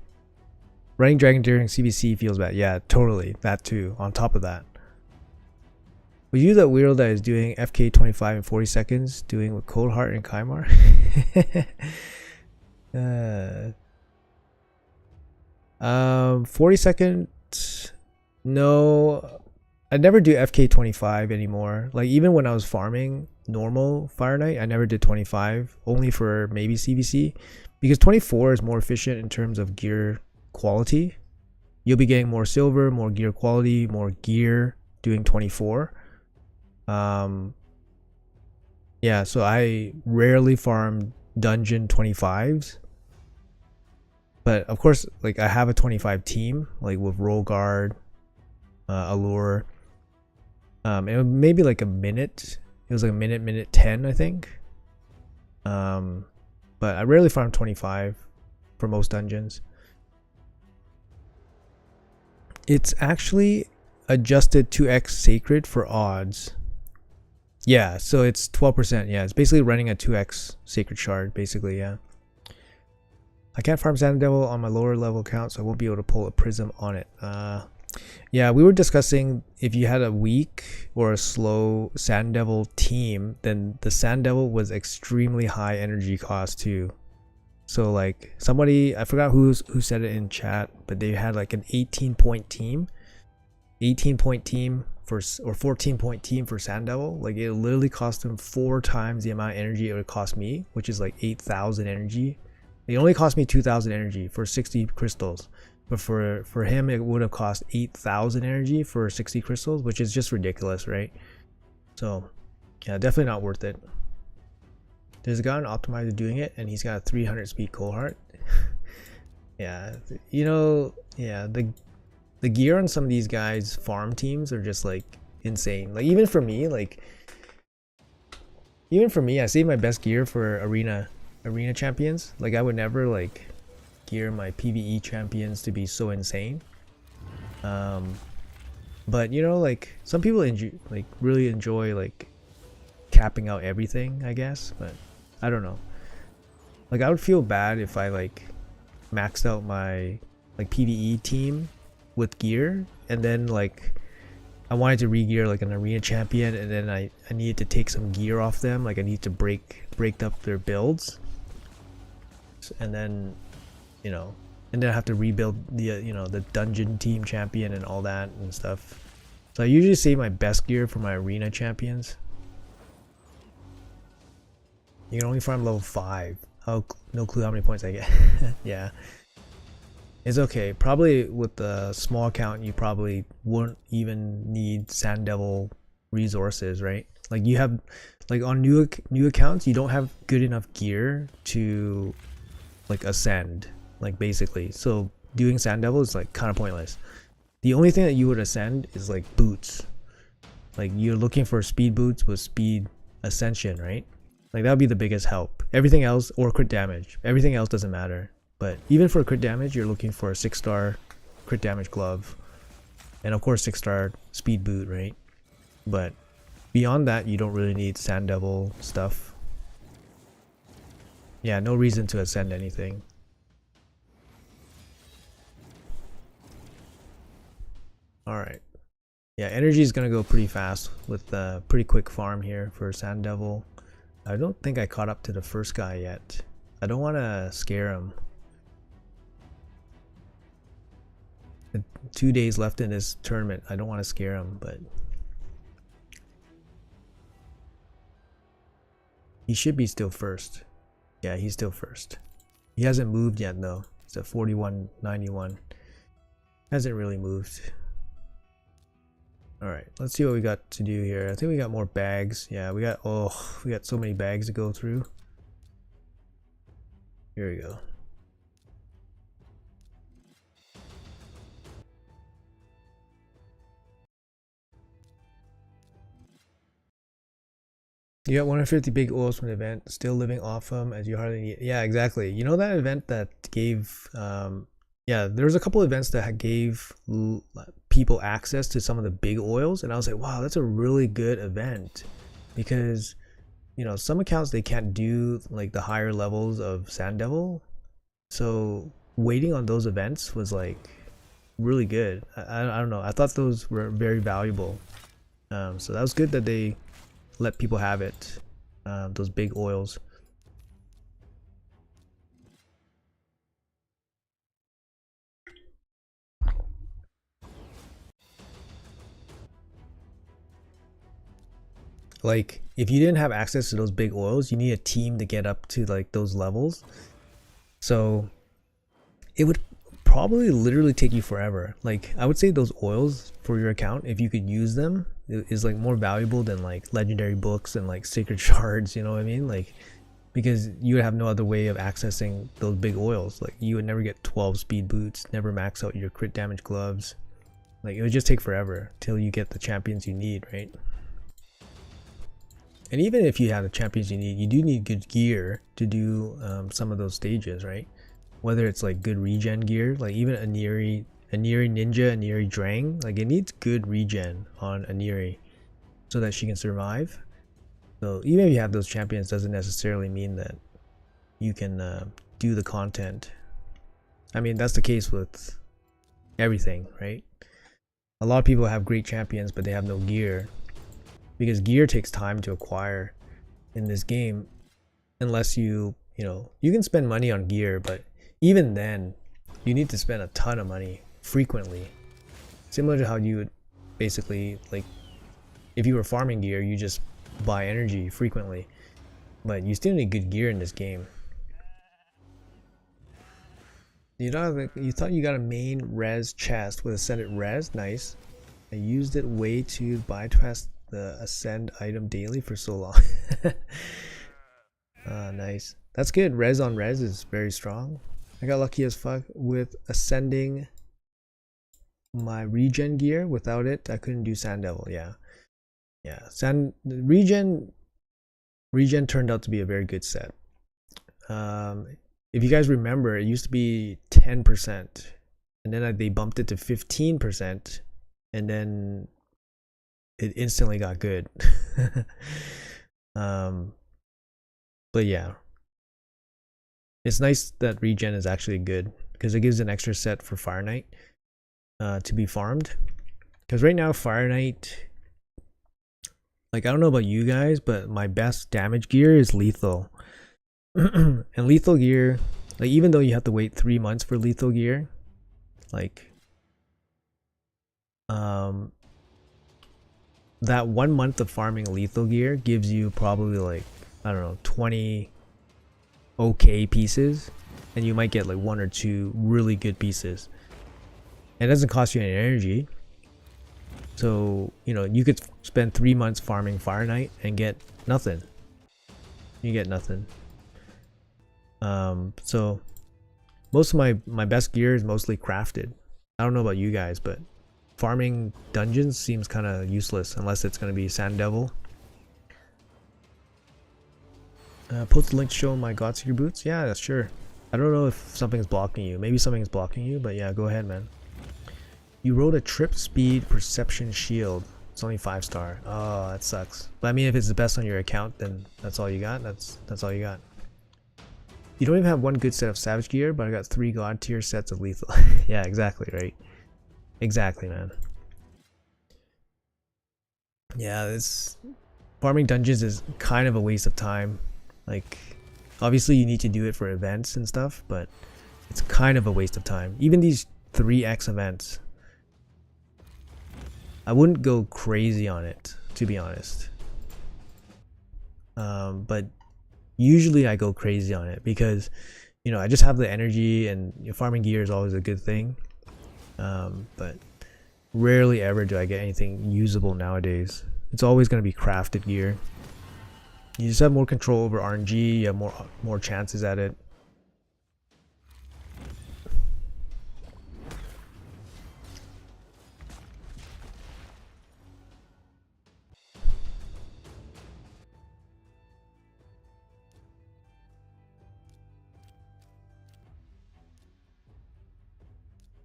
Running Dragon during CVC feels bad. Yeah, totally, that too, on top of that. Was you that weirdo that is doing FK 25 in 40 seconds, doing with Cold Heart and Kaimar? 40 seconds. No, I never do FK 25 anymore. Like even when I was farming normal Fire Knight, I never did 25, only for maybe CVC, because 24 is more efficient in terms of gear quality. You'll be getting more silver, more gear quality, more gear doing 24. Yeah, so I rarely farm dungeon 25s. But of course, like I have a 25 team, like with Roll Guard, Allure. And maybe like a minute It was like a minute 10, I think. But I rarely farm 25 for most dungeons. It's actually adjusted 2x sacred for odds. Yeah, so it's 12%. Yeah, it's basically running a 2x sacred shard, basically, yeah. I can't farm Sand Devil on my lower level account, so I won't be able to pull a Prism on it. Yeah, we were discussing if you had a weak or a slow Sand Devil team, then the Sand Devil was extremely high energy cost too. So like somebody, I forgot who said it in chat, but they had like an 18-point team, 18-point team for, or 14-point team for Sand Devil. Like it literally cost them 4 times the amount of energy it would cost me, which is like 8,000 energy. It only cost me 2,000 energy for 60 crystals, but for him it would have cost 8,000 energy for 60 crystals, which is just ridiculous, right? So yeah, definitely not worth it. There's a guy on Optimizer doing it, and he's got a 300 speed Coalheart. Yeah, you know, yeah, the gear on some of these guys' farm teams are just like insane. Like even for me, I save my best gear for arena champions. Like I would never like gear my PvE champions to be so insane. But you know, like some people really enjoy like capping out everything, I guess, but I don't know. Like I would feel bad if I like maxed out my like PvE team with gear, and then like I wanted to re-gear like an arena champion, and then I needed to take some gear off them. Like I need to break up their builds, and then you know, and then I have to rebuild the you know, the dungeon team champion and all that and stuff. So I usually save my best gear for my arena champions. You can only farm level 5. Oh, no clue how many points I get. Yeah, it's okay. Probably with the small account, you probably won't even need Sand Devil resources, right? Like you have, like on new accounts, you don't have good enough gear to like ascend, like basically. So doing Sand Devil is like kind of pointless. The only thing that you would ascend is like boots. Like you're looking for speed boots with speed ascension, right? Like that would be the biggest help. Everything else, or crit damage, everything else doesn't matter. But even for crit damage, you're looking for a 6-star crit damage glove, and of course 6-star speed boot, right? But beyond that, you don't really need Sand Devil stuff. Yeah, no reason to ascend anything. Alright. Yeah, energy is gonna go pretty fast with a pretty quick farm here for Sand Devil. I don't think I caught up to the first guy yet. I don't want to scare him. 2 days left in this tournament. I don't want to scare him, but he should be still first. Yeah, he's still first. He hasn't moved yet though. It's at 41.91. Hasn't really moved. Alright, let's see what we got to do here. I think we got more bags. Yeah, we got so many bags to go through. Here we go. You got 150 big oils from the event, still living off them as you hardly need. Yeah, exactly. You know that event that gave yeah, there's a couple events that gave people access to some of the big oils, and I was like, wow, that's a really good event, because you know, some accounts they can't do like the higher levels of Sand Devil, so waiting on those events was like really good. I don't know, I thought those were very valuable. So that was good that they let people have it, those big oils. Like if you didn't have access to those big oils, you need a team to get up to like those levels, so it would probably literally take you forever. Like I would say those oils for your account, if you could use them, is like more valuable than like legendary books and like sacred shards, you know what I mean? Like because you would have no other way of accessing those big oils. Like you would never get 12 speed boots, never max out your crit damage gloves. Like it would just take forever till you get the champions you need, right? And even if you have the champions you do need good gear to do some of those stages, right? Whether it's like good regen gear, like even Aniri Ninja, Aniri Drang, like it needs good regen on Aniri so that she can survive. So even if you have those champions, doesn't necessarily mean that you can do the content. I mean, that's the case with everything, right? A lot of people have great champions, but they have no gear, because gear takes time to acquire in this game. Unless you know, you can spend money on gear, but even then, you need to spend a ton of money frequently. Similar to how you would basically, like, if you were farming gear, you just buy energy frequently. But you still need good gear in this game. You thought you got a main res chest with ascended res? Nice. I used it way to bypass the ascend item daily for so long. Nice. That's good. Res on res is very strong. I got lucky as fuck with ascending my regen gear. Without it, I couldn't do Sand Devil. Yeah. Regen turned out to be a very good set. If you guys remember, it used to be 10%, and then they bumped it to 15%, and then it instantly got good. But yeah, it's nice that regen is actually good, because it gives an extra set for Fire Knight to be farmed. Because right now, Fire Knight, like, I don't know about you guys, but my best damage gear is lethal. And lethal gear, like, even though you have to wait 3 months for lethal gear, like, that 1 month of farming lethal gear gives you probably, like, I don't know, 20 okay pieces, and you might get like 1 or 2 really good pieces. And it doesn't cost you any energy, so you know, you could spend 3 months farming Fire Knight and get nothing. You get nothing. So most of my best gear is mostly crafted. I don't know about you guys, but farming dungeons seems kind of useless unless it's going to be Sand Devil. Post a link to show my Godseeker boots. Yeah, that's sure. I don't know if something's blocking you. Maybe something's blocking you, but yeah, go ahead, man. You rode a trip speed perception shield. It's only 5-star. Oh, that sucks. But I mean, if it's the best on your account, then that's all you got. That's all you got. You don't even have one good set of Savage gear, but I got 3 God tier sets of lethal. Yeah, exactly, right? Exactly, man. Yeah, this farming dungeons is kind of a waste of time. Like, obviously you need to do it for events and stuff, but it's kind of a waste of time. Even these 3x events, I wouldn't go crazy on it, to be honest. But usually I go crazy on it because, you know, I just have the energy, and farming gear is always a good thing. But rarely ever do I get anything usable nowadays. It's always going to be crafted gear. You just have more control over RNG, you have more chances at it.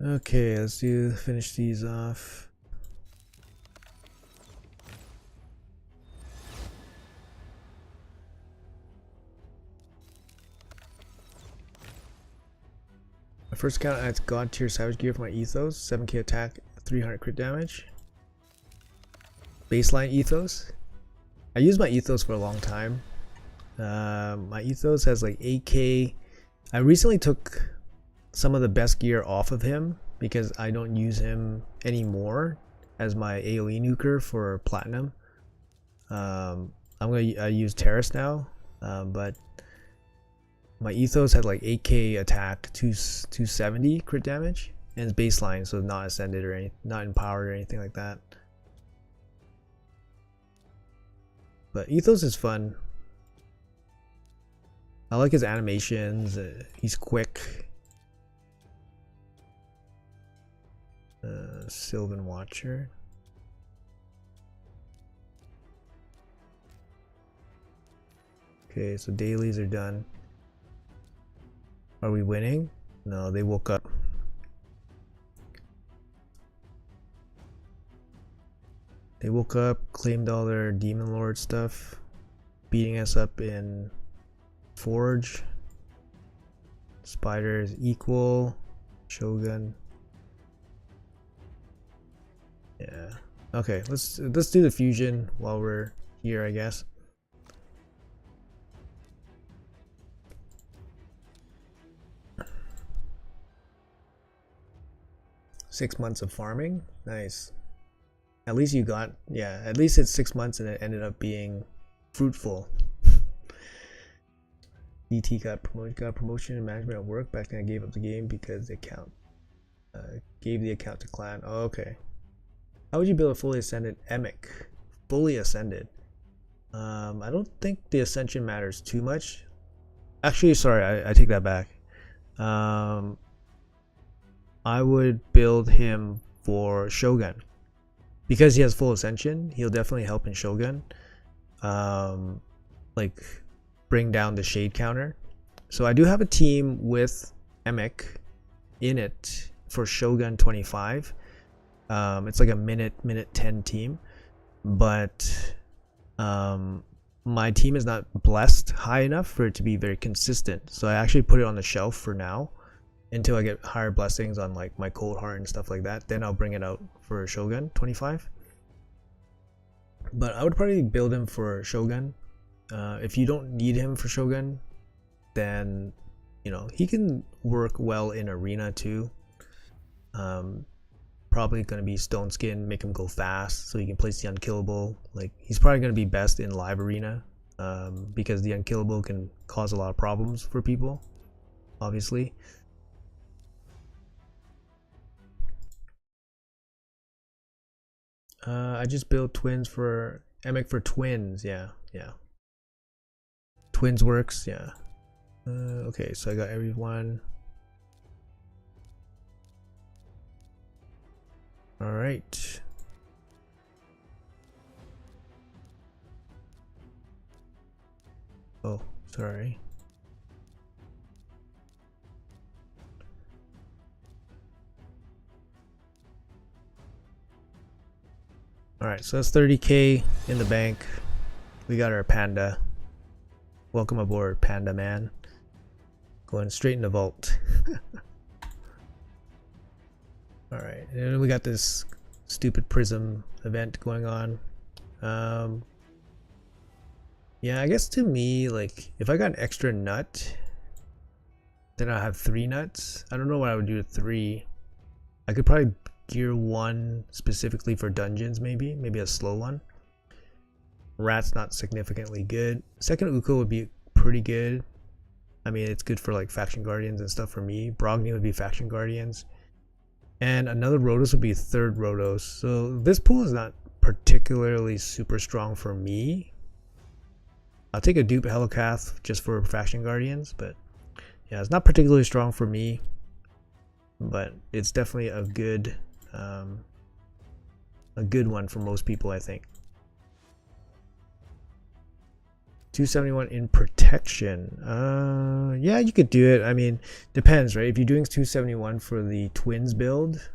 Okay, let's finish these off. My first account adds God tier Savage gear for my ethos, 7k attack, 300 crit damage. Baseline ethos. I used my ethos for a long time. My ethos has like 8k. I recently took some of the best gear off of him because I don't use him anymore as my AoE nuker for platinum. I use Terrace now, but my ethos had like 8k attack, 270 crit damage, and it's baseline, so not ascended or not empowered or anything like that. But ethos is fun. I like his animations. He's quick. Sylvan Watcher. Okay, so dailies are done. Are we winning? No, they woke up. They woke up, claimed all their demon lord stuff, beating us up in Forge. Spider is equal. Shogun. Yeah. Okay, let's do the fusion while we're here, I guess. Six months of farming. Nice. At least you got, yeah, at least it's 6 months and it ended up being fruitful. DT got promotion and management at work. Back then I gave up the game because the account gave the account to clan. Oh, okay. How would you build a fully ascended emic? Fully ascended. I don't think the ascension matters too much. Actually, sorry, I take that back. I would build him for Shogun. Because he has full ascension, he'll definitely help in Shogun. Like bring down the shade counter. So I do have a team with Emic in it for Shogun 25. It's like a minute 10 team, but my team is not blessed high enough for it to be very consistent. So I actually put it on the shelf for now until I get higher blessings on like my cold heart and stuff like that. Then I'll bring it out for Shogun 25. But I would probably build him for Shogun. If you don't need him for Shogun, then you know he can work well in arena too. Probably gonna be stone skin, make him go fast so he can place the unkillable. Like he's probably gonna be best in live arena, because the unkillable can cause a lot of problems for people, obviously. I just built twins for Emic for twins. Yeah. Twins works. Yeah. Okay, so I got everyone. All right. Oh, sorry. All right, so that's 30K in the bank. We got our panda. Welcome aboard, Panda Man. Going straight in the vault. Alright, and then we got this stupid Prism event going on. Yeah, I guess to me, like, if I got an extra nut, then I'll have 3 nuts. I don't know what I would do with 3. I could probably gear 1 specifically for dungeons, maybe a slow one. Rat's not significantly good. Second Uko would be pretty good. I mean, it's good for like faction guardians and stuff for me. Brogni would be faction guardians. And another Rotos would be third Rotos. So this pool is not particularly super strong for me. I'll take a dupe Helicath just for faction guardians, but yeah, it's not particularly strong for me. But it's definitely a good one for most people, I think. 271 in protection. Yeah, you could do it. I mean, depends, right? If you're doing 271 for the twins build,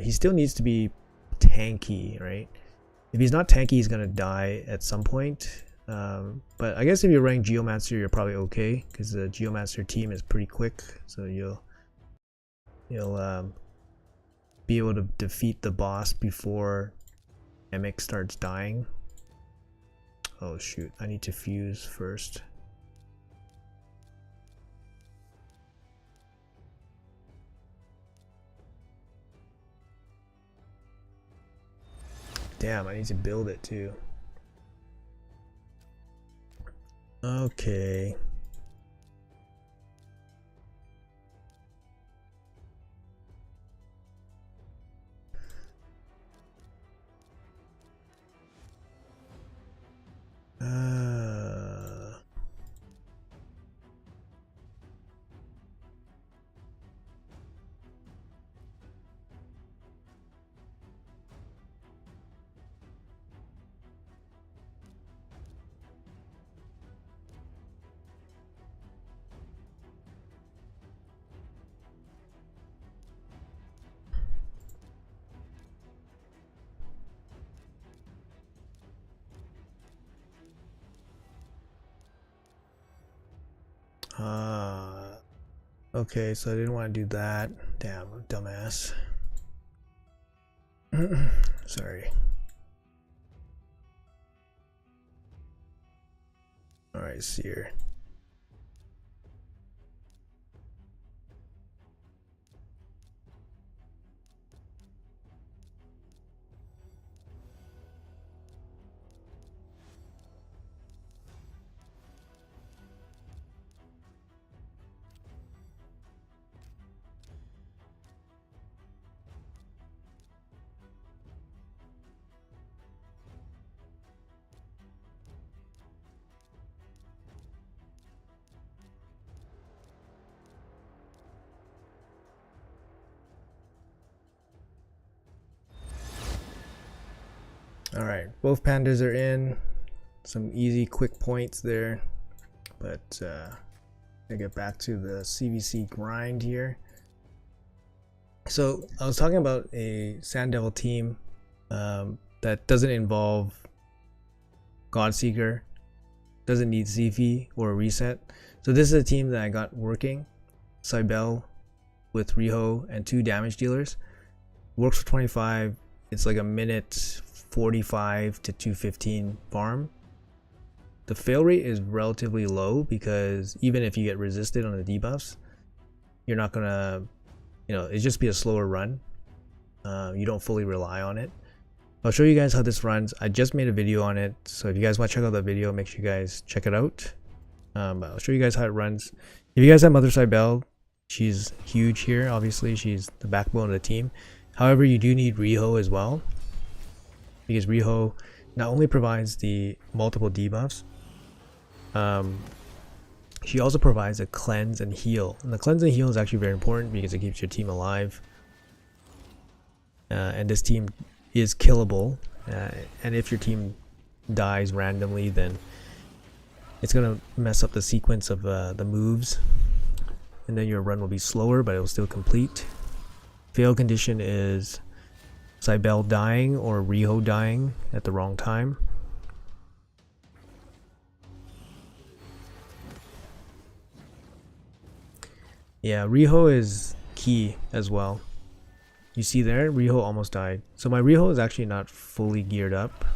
he still needs to be tanky, right? If he's not tanky, he's gonna die at some point. But I guess if you're running Geomancer, you're probably okay because the Geomancer team is pretty quick, so you'll be able to defeat the boss before Emic starts dying. Oh shoot, I need to fuse first. Damn, I need to build it too. Okay. Okay, so I didn't want to do that. Damn, dumbass. Sorry. Alright, Seer. Alright, both pandas are in. Some easy, quick points there. But I get back to the CVC grind here. So I was talking about a Sand Devil team that doesn't involve Godseeker, doesn't need CV or a reset. So this is a team that I got working. Cybele with Riho and 2 damage dealers. Works for 25. It's like a minute 45 to 215 farm. The fail rate is relatively low because even if you get resisted on the debuffs, you're not gonna, it'd just be a slower run. You don't fully rely on it. I'll show you guys how this runs. I just made a video on it, so if you guys want to check out that video, make sure you guys check it out. I'll show you guys how it runs. If you guys have Mother Cybele, she's huge here. Obviously, she's the backbone of the team. However, you do need Riho as well, because Riho not only provides the multiple debuffs, she also provides a cleanse and heal. And the cleanse and heal is actually very important because it keeps your team alive. And this team is killable. And if your team dies randomly, then it's gonna mess up the sequence of the moves, and then your run will be slower, but it will still complete. Fail condition is Cybele dying or Riho dying at the wrong time. Yeah, Riho is key as well. You see there, Riho almost died. So my Riho is actually not fully geared up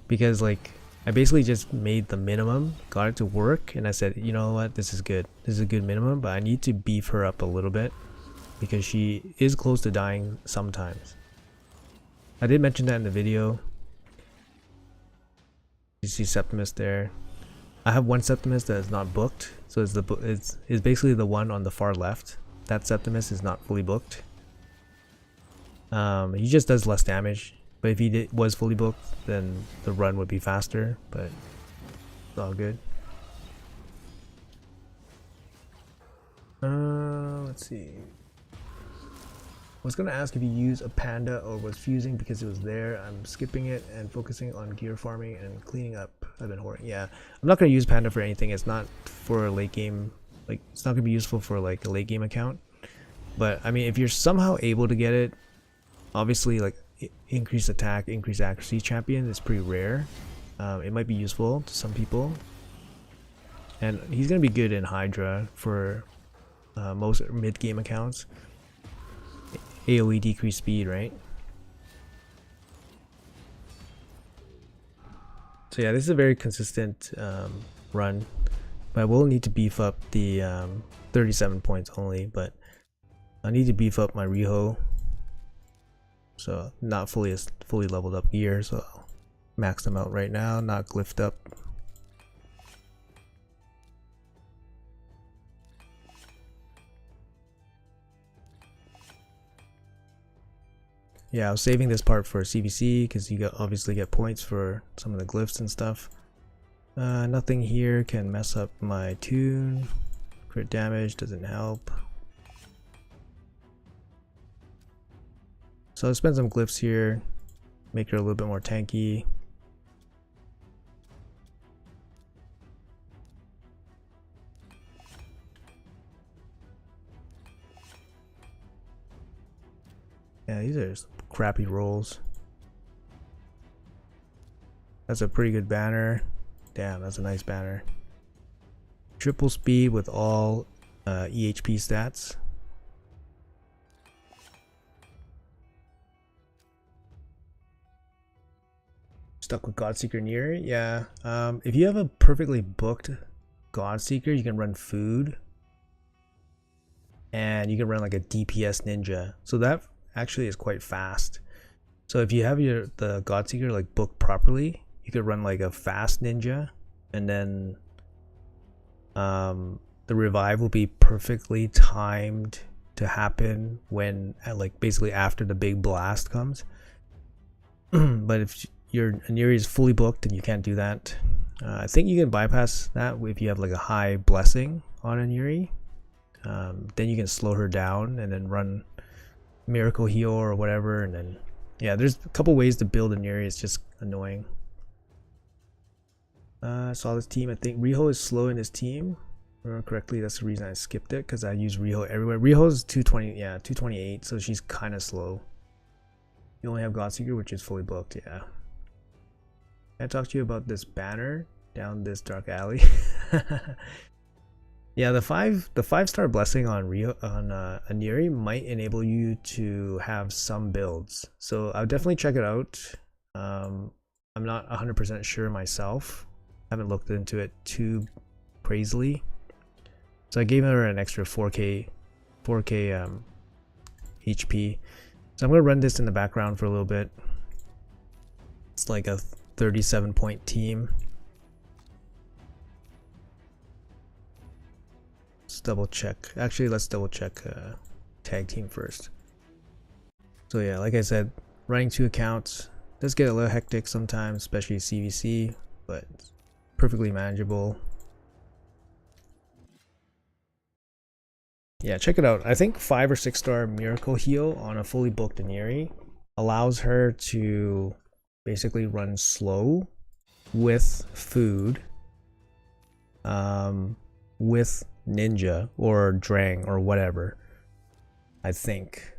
because like I basically just made the minimum, got it to work, and I said, you know what, this is good. This is a good minimum, but I need to beef her up a little bit because she is close to dying sometimes. I did mention that in the video. You see Septimus there. I have one Septimus that is not booked, so it's basically the one on the far left. That Septimus is not fully booked. He just does less damage, but if he was fully booked, then the run would be faster, but it's all good. Let's see. I was gonna ask if you use a panda or was fusing because it was there. I'm skipping it and focusing on gear farming and cleaning up. I've been hoarding. Yeah, I'm not gonna use panda for anything. It's not for a late game. Like, it's not gonna be useful for like a late game account. But I mean, if you're somehow able to get it, obviously like increase attack, increase accuracy champion is pretty rare. It might be useful to some people, and he's gonna be good in Hydra for most mid game accounts. AoE decrease speed, right? So yeah, this is a very consistent run, but I will need to beef up the 37 points only, but I need to beef up my Riho, so not fully leveled up gear, so I'll max them out right now, not glyphed up. Yeah, I was saving this part for CVC because you obviously get points for some of the glyphs and stuff. Nothing here can mess up my tune. Crit damage doesn't help. So I'll spend some glyphs here, make her a little bit more tanky. Yeah, these are crappy rolls. That's a pretty good banner. Damn, that's a nice banner. Triple speed with all EHP stats. Stuck with Godseeker near, yeah. If you have a perfectly booked Godseeker, you can run food, and you can run like a DPS ninja. So that actually is quite fast. So if you have the Godseeker like booked properly, you could run like a fast ninja, and then the revive will be perfectly timed to happen when like basically after the big blast comes. But if your Aniri is fully booked and you can't do that, I think you can bypass that if you have like a high blessing on Aniri. Then you can slow her down and then run Miracle Heal or whatever, and then yeah, there's a couple ways to build Aniri. It's just annoying. Saw this team. I think Riho is slow in his team. Remember correctly, that's the reason I skipped it, because I use Riho everywhere. Riho's 220, yeah, 228, so she's kind of slow. You only have Godseeker, which is fully booked, yeah. I talked to you about this banner down this dark alley. Yeah, the 5-star blessing on Aniri might enable you to have some builds, so I would definitely check it out. I'm not 100% sure myself. I haven't looked into it too crazily. So I gave her an extra 4k HP. So I'm gonna run this in the background for a little bit. It's like a 37-point team. Let's double check. Actually, let's double check tag team first. So yeah, like I said, running 2 accounts does get a little hectic sometimes, especially CVC, but it's perfectly manageable. Yeah, check it out. I think 5 or 6-star Miracle Heal on a fully booked Aniri allows her to basically run slow with food, with Ninja or Drang or whatever, I think.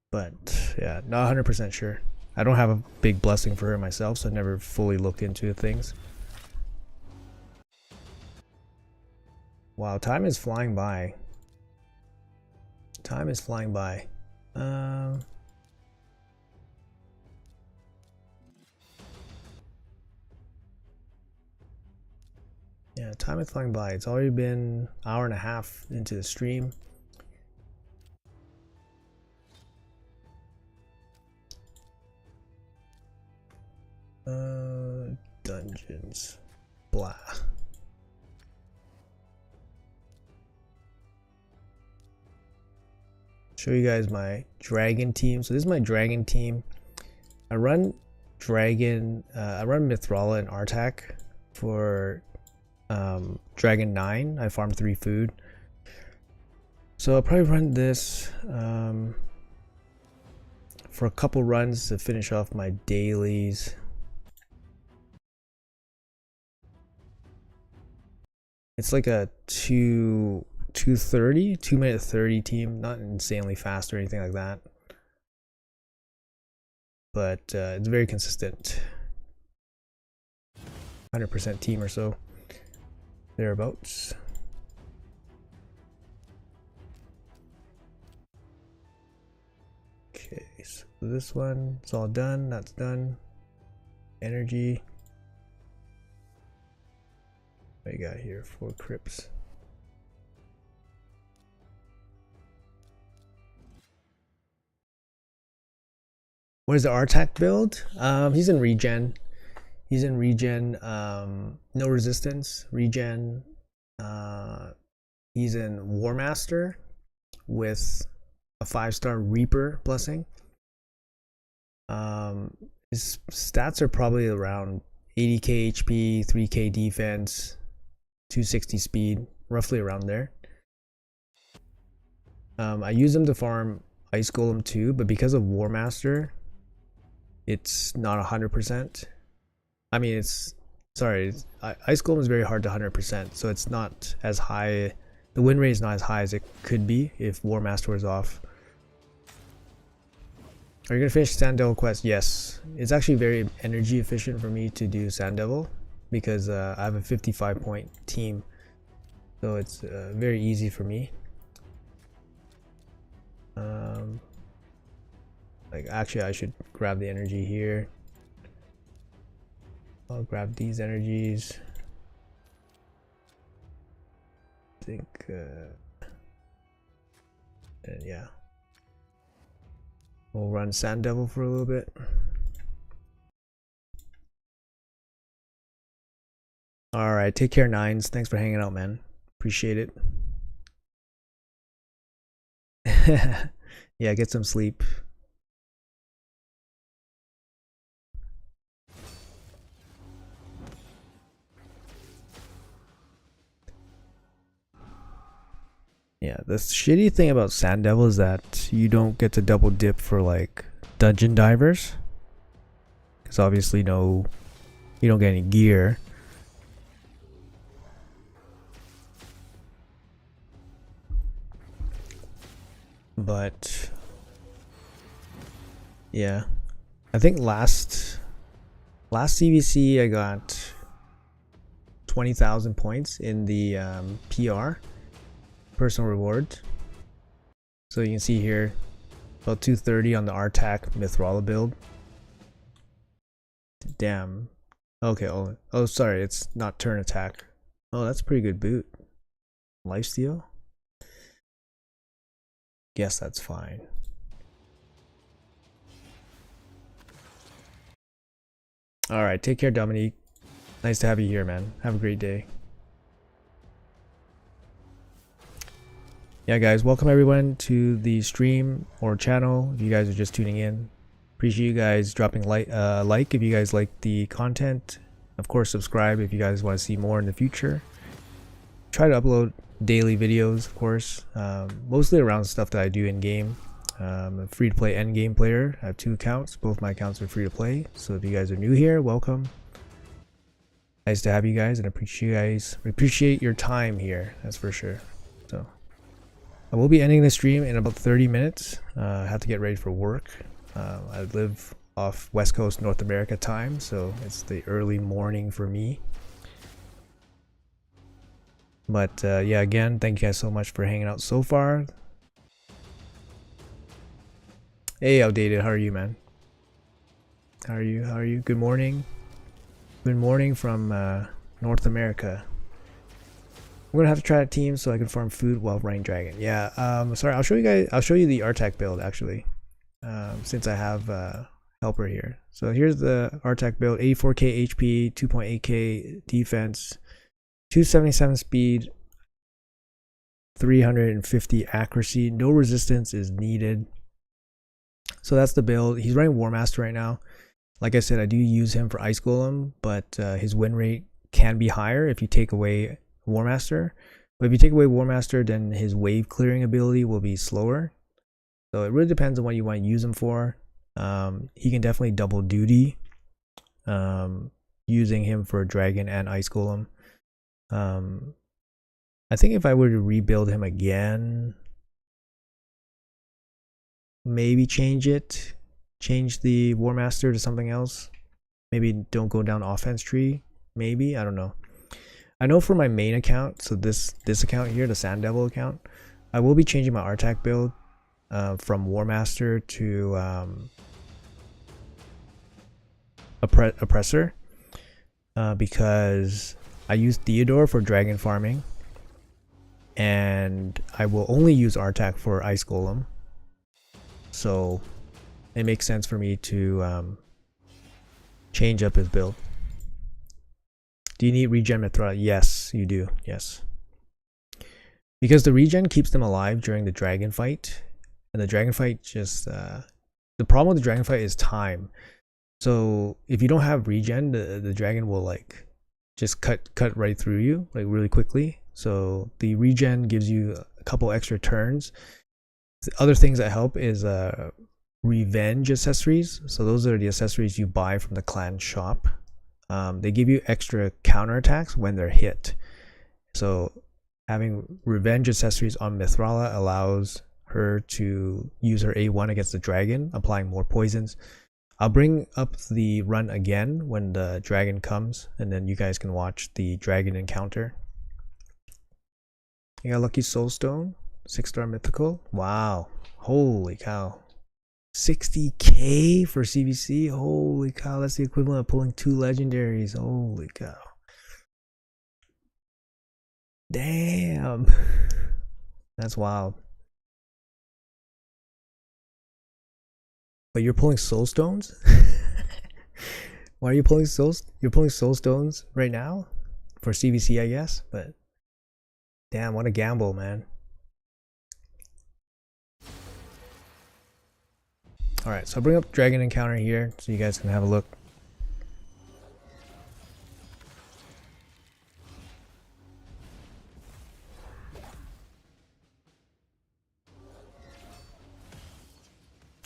But yeah, not 100% sure. I don't have a big blessing for her myself, so I never fully looked into things. Wow, time is flying by. Time is flying by. Yeah, time is flying by. It's already been an hour and a half into the stream. Dungeons. Blah. Show you guys my dragon team. So this is my dragon team. I run dragon, I run Mithrala and Artak for Dragon 9. I farm 3 food. So I'll probably run this for a couple runs to finish off my dailies. It's like a 2-minute 30 team, not insanely fast or anything like that, but it's very consistent. 100% team or so, thereabouts. Okay, so this one, it's all done. That's done. Energy. What do you got here? 4 crypts. What is the Artak build? He's in regen. He's in regen. No resistance. Regen. He's in War Master with a 5-star Reaper blessing. His stats are probably around 80k HP, 3k defense, 260 speed, roughly around there. I use him to farm Ice Golem too, but because of War Master, it's not 100%. I mean, Ice Golem is very hard to 100%, so it's not as high. The win rate is not as high as it could be if War Master was off. Are you gonna finish Sand Devil quest? Yes. It's actually very energy efficient for me to do Sand Devil because I have a 55-point team, so it's very easy for me. Like actually I should grab the energy here. I'll grab these energies. I think and yeah. We'll run Sand Devil for a little bit. Alright, take care, Nines. Thanks for hanging out, man. Appreciate it. Yeah, get some sleep. Yeah, the shitty thing about Sand Devil is that you don't get to double dip for like dungeon divers. Because obviously you don't get any gear. But yeah, I think last CVC I got 20,000 points in the PR, personal reward. So you can see here about 230 on the RTAC Mithrala build. Damn. Okay. Oh, sorry, it's not turn attack. Oh, that's a pretty good boot. Lifesteal. Guess that's fine. All right, take care, Dominique. Nice to have you here, man. Have a great day. Yeah, guys, welcome everyone to the stream or channel. If you guys are just tuning in, appreciate you guys dropping like if you guys like the content. Of course, subscribe if you guys want to see more in the future. Try to upload daily videos, of course, mostly around stuff that I do in game. I'm a free-to-play end game player. I have 2 accounts. Both my accounts are free to play. So if you guys are new here, welcome. Nice to have you guys, and appreciate your time here. That's for sure. So I will be ending the stream in about 30 minutes. I have to get ready for work. I live off West Coast North America time, so it's the early morning for me. But yeah, again, thank you guys so much for hanging out so far. Hey, Outdated, how are you, man? How are you? Good morning. Good morning from North America. I'm gonna have to try a team so I can farm food while running dragon. Yeah, sorry, I'll show you guys. I'll show you the RTAC build actually, since I have helper here. So here's the RTAC build: 84k HP, 2.8k defense, 277 speed, 350 accuracy. No resistance is needed. So that's the build. He's running War Master right now. Like I said, I do use him for Ice Golem, but his win rate can be higher if you take away War Master. But if you take away War Master, then his wave clearing ability will be slower. So it really depends on what you want to use him for. He can definitely double duty using him for Dragon and Ice Golem. I think if I were to rebuild him again, maybe change the War Master to something else. Maybe don't go down offense tree. Maybe, I don't know. I know for my main account, so this account here, the Sand Devil account, I will be changing my RTAC build from War Master to Oppressor because I use Theodore for dragon farming, and I will only use RTAC for Ice Golem. So it makes sense for me to change up his build. Do you need regen Mithrala? Yes, you do. Yes. Because the regen keeps them alive during the dragon fight. And the dragon fight just... the problem with the dragon fight is time. So if you don't have regen, the dragon will like just cut right through you like really quickly. So the regen gives you a couple extra turns. The other things that help is revenge accessories. So those are the accessories you buy from the clan shop. They give you extra counterattacks when they're hit. So having revenge accessories on Mithrala allows her to use her A1 against the dragon, applying more poisons. I'll bring up the run again when the dragon comes, and then you guys can watch the dragon encounter. You got lucky soul stone. 6-star mythical. Wow. Holy cow. 60k for CVC. Holy cow. That's the equivalent of pulling 2 legendaries. Holy cow. Damn. That's wild. But you're pulling soul stones? Why are you pulling souls? You're pulling soul stones right now? For CVC, I guess, but damn, what a gamble, man. Alright, so I'll bring up Dragon Encounter here so you guys can have a look.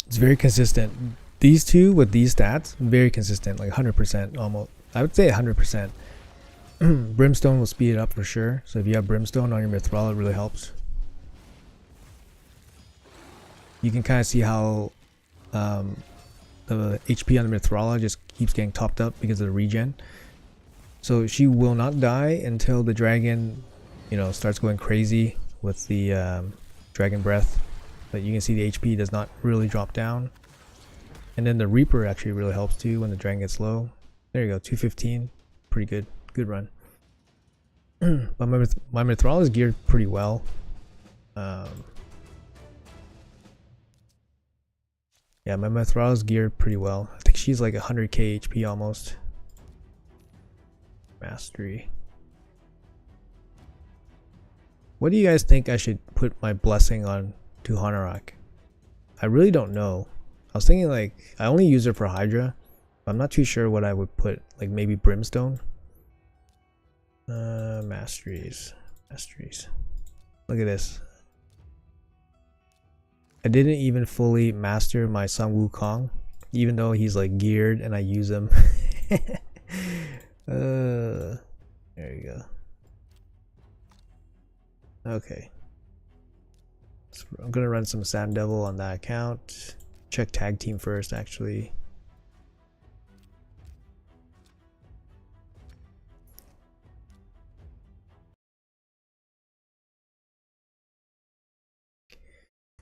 It's very consistent. These two with these stats, very consistent, like 100% almost. I would say 100%. Brimstone will speed it up for sure. So if you have Brimstone on your Mythical, it really helps. You can kind of see how the HP on the Mythical just keeps getting topped up because of the regen. So she will not die until the dragon, you know, starts going crazy with the dragon breath. But you can see the HP does not really drop down. And then the Reaper actually really helps too when the dragon gets low. There you go, 215. Pretty good. Good run. But my Mythical is geared pretty well. Yeah, my Mythical is geared pretty well. I think she's like 100k HP almost. Mastery. What do you guys think I should put my blessing on to Hanorok? I really don't know. I was thinking like I only use her for Hydra. But I'm not too sure what I would put. Like maybe Brimstone. Masteries. Look at this. I didn't even fully master my Sun Wukong, even though he's like geared and I use him. There you go. Okay. So I'm gonna run some Sand Devil on that account. Check tag team first, actually.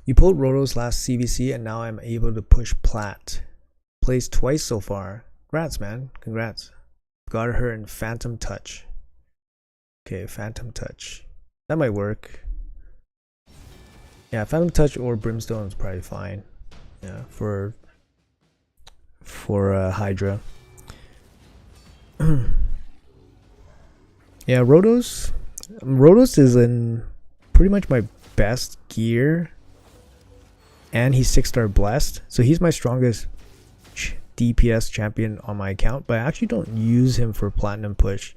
You pulled Rotos last CVC and now I'm able to push Plat. Placed twice so far. Congrats, man. Congrats. Got her in Phantom Touch. Okay, Phantom Touch. That might work. Yeah, Phantom Touch or Brimstone is probably fine. Yeah, for Hydra. Yeah, Rotos is in pretty much my best gear. And he's 6-star blessed, so he's my strongest DPS champion on my account, but I actually don't use him for platinum push.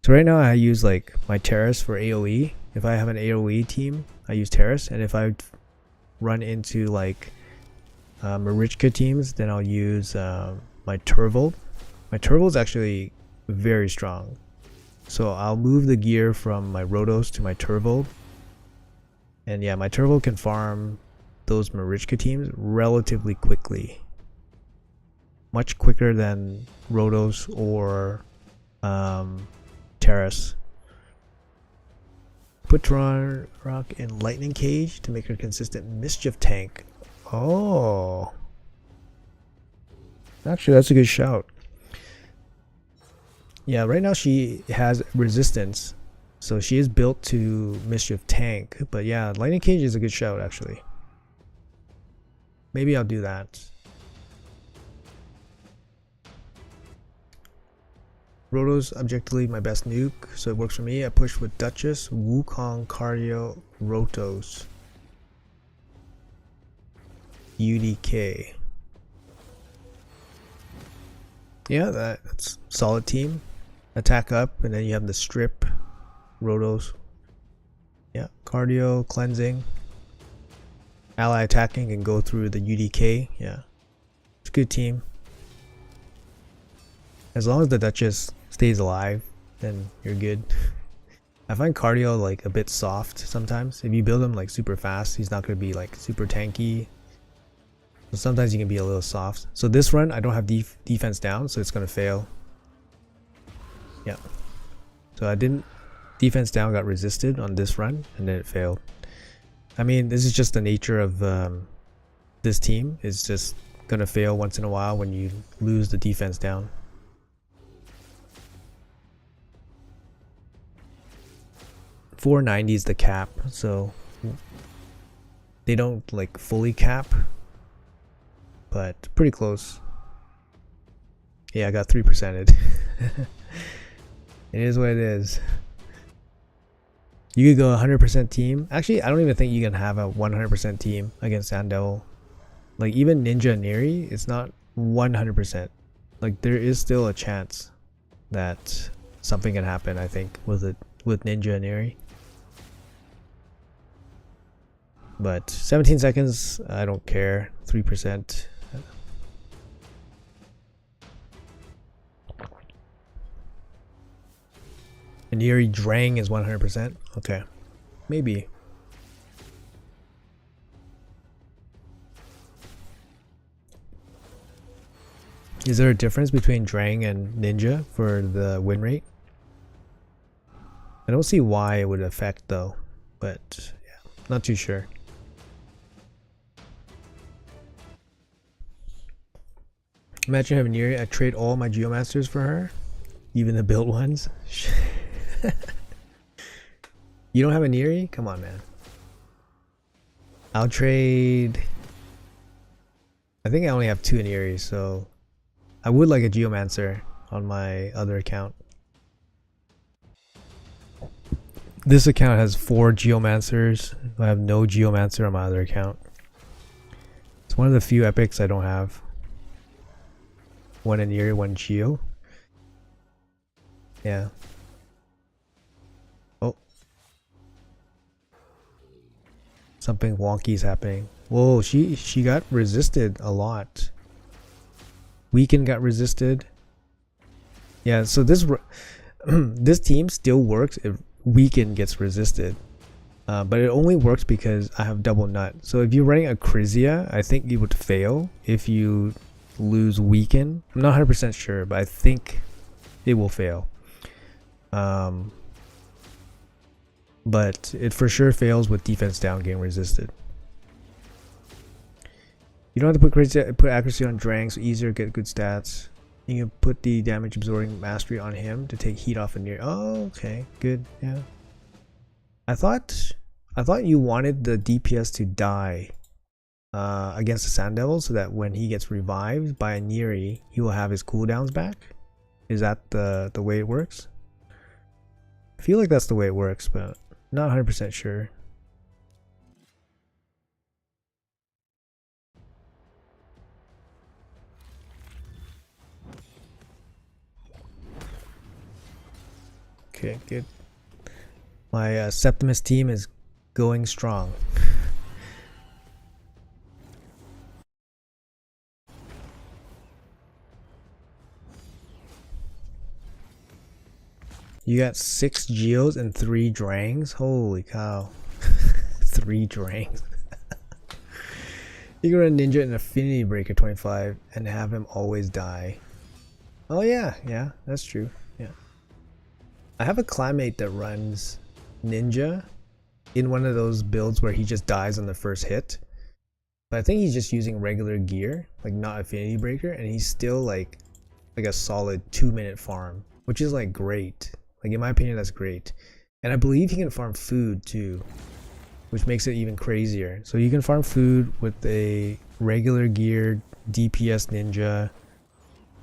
So right now I use like my Terrace for AoE. If I have an AoE team, I use Terrace, and if I run into like Marichka teams, then I'll use my Turvold. My Turvold is actually very strong, so I'll move the gear from my Rotos to my Turvold. And yeah, my Turvold can farm those Marichka teams relatively quickly. Much quicker than Rotos or Terrace. Put Rock in Lightning Cage to make her consistent mischief tank. Oh. Actually, that's a good shout. Yeah, right now she has resistance. So she is built to mischief tank. But yeah, Lightning Cage is a good shout actually. Maybe I'll do that. Roto's objectively my best nuke, so it works for me. I push with Duchess, Wukong, Cardio, Rotos, UDK. Yeah, that's solid team. Attack up, and then you have the strip, Rotos. Yeah, Cardio, cleansing. Ally attacking and go through the UDK. Yeah, it's a good team. As long as the Duchess stays alive, then you're good. I find Cardio like a bit soft sometimes. If you build him like super fast, he's not going to be like super tanky. So sometimes he can be a little soft. So this run, I don't have defense down, so it's going to fail. Yeah. So I didn't. Defense down got resisted on this run, and then it failed. I mean, this is just the nature of this team. It's just gonna fail once in a while when you lose the defense down. .490 is the cap, so they don't like fully cap, but pretty close. Yeah, I got 3%ed. It is what it is. You could go 100% team. Actually, I don't even think you can have a 100% team against Sand Devil. Like even Ninja and Neri, it's not 100%. Like there is still a chance that something can happen, I think, with Ninja and Neri. But 17 seconds, I don't care. 3%. And Neri Drang is 100%. Okay, maybe. Is there a difference between Drang and Ninja for the win rate? I don't see why it would affect though, but yeah, not too sure. Imagine having Neri. I trade all my Geomasters for her, even the built ones. You don't have a Neri? Come on, man. I'll trade. I think I only have 2 Neris, so I would like a Geomancer on my other account. This account has 4 Geomancers. I have no Geomancer on my other account. It's one of the few epics I don't have. 1 Neri, 1 Geo. Yeah. Oh. Something wonky is happening. Whoa, she got resisted a lot. Weaken got resisted. Yeah, so this this team still works if Weaken gets resisted. But it only works because I have double nut. So if you're running a Crizia, I think you would fail if you lose Weaken. I'm not 100% sure, but I think it will fail. But it for sure fails with defense down getting resisted. You don't have to put accuracy on Drang, so easier to get good stats. You can put the damage absorbing mastery on him to take heat off a near. Oh, okay, good, yeah. I thought you wanted the DPS to die against the Sand Devil, so that when he gets revived by a Neri, he will have his cooldowns back. Is that the way it works? I feel like that's the way it works, but not 100% sure. Okay, good. My Septimus team is going strong. You got 6 Geos and 3 Drangs? Holy cow. 3 Drangs. You can run Ninja and Affinity Breaker 25 and have him always die. Oh yeah, yeah, that's true. Yeah. I have a clanmate that runs Ninja in one of those builds where he just dies on the first hit. But I think he's just using regular gear, like not Affinity Breaker, and he's still like a solid 2-minute farm, which is like great. Like in my opinion, that's great. And I believe he can farm food too, which makes it even crazier. So you can farm food with a regular geared DPS Ninja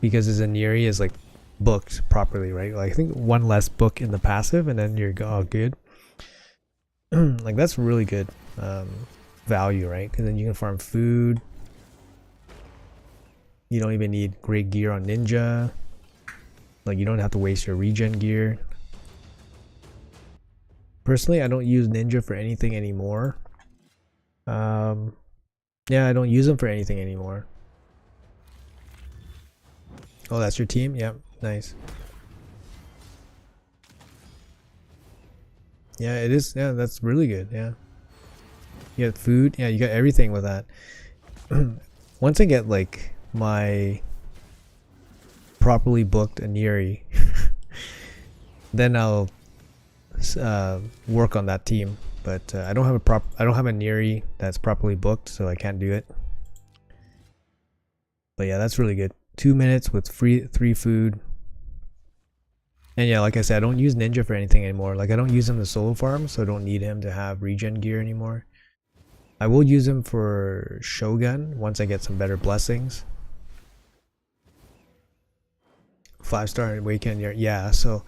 because his Neri is like booked properly, right? Like I think 1 less book in the passive and then you're all good. Like that's really good value, right? Because then you can farm food. You don't even need great gear on Ninja. Like you don't have to waste your regen gear. Personally, I don't use Ninja for anything anymore. Yeah, I don't use them for anything anymore. Oh, that's your team? Yep, nice. Yeah, it is. Yeah, that's really good. Yeah. You got food. Yeah, you got everything with that. Once I get like my properly booked Neri, then I'll work on that team but I don't have a Neri that's properly booked, so I can't do it. But yeah, that's really good. 2 minutes with 3 food. And yeah, like I said, I don't use Ninja for anything anymore. Like I don't use him to solo farm, so I don't need him to have regen gear anymore. I will use him for Shogun once I get some better blessings. 5-star awaken, yeah, so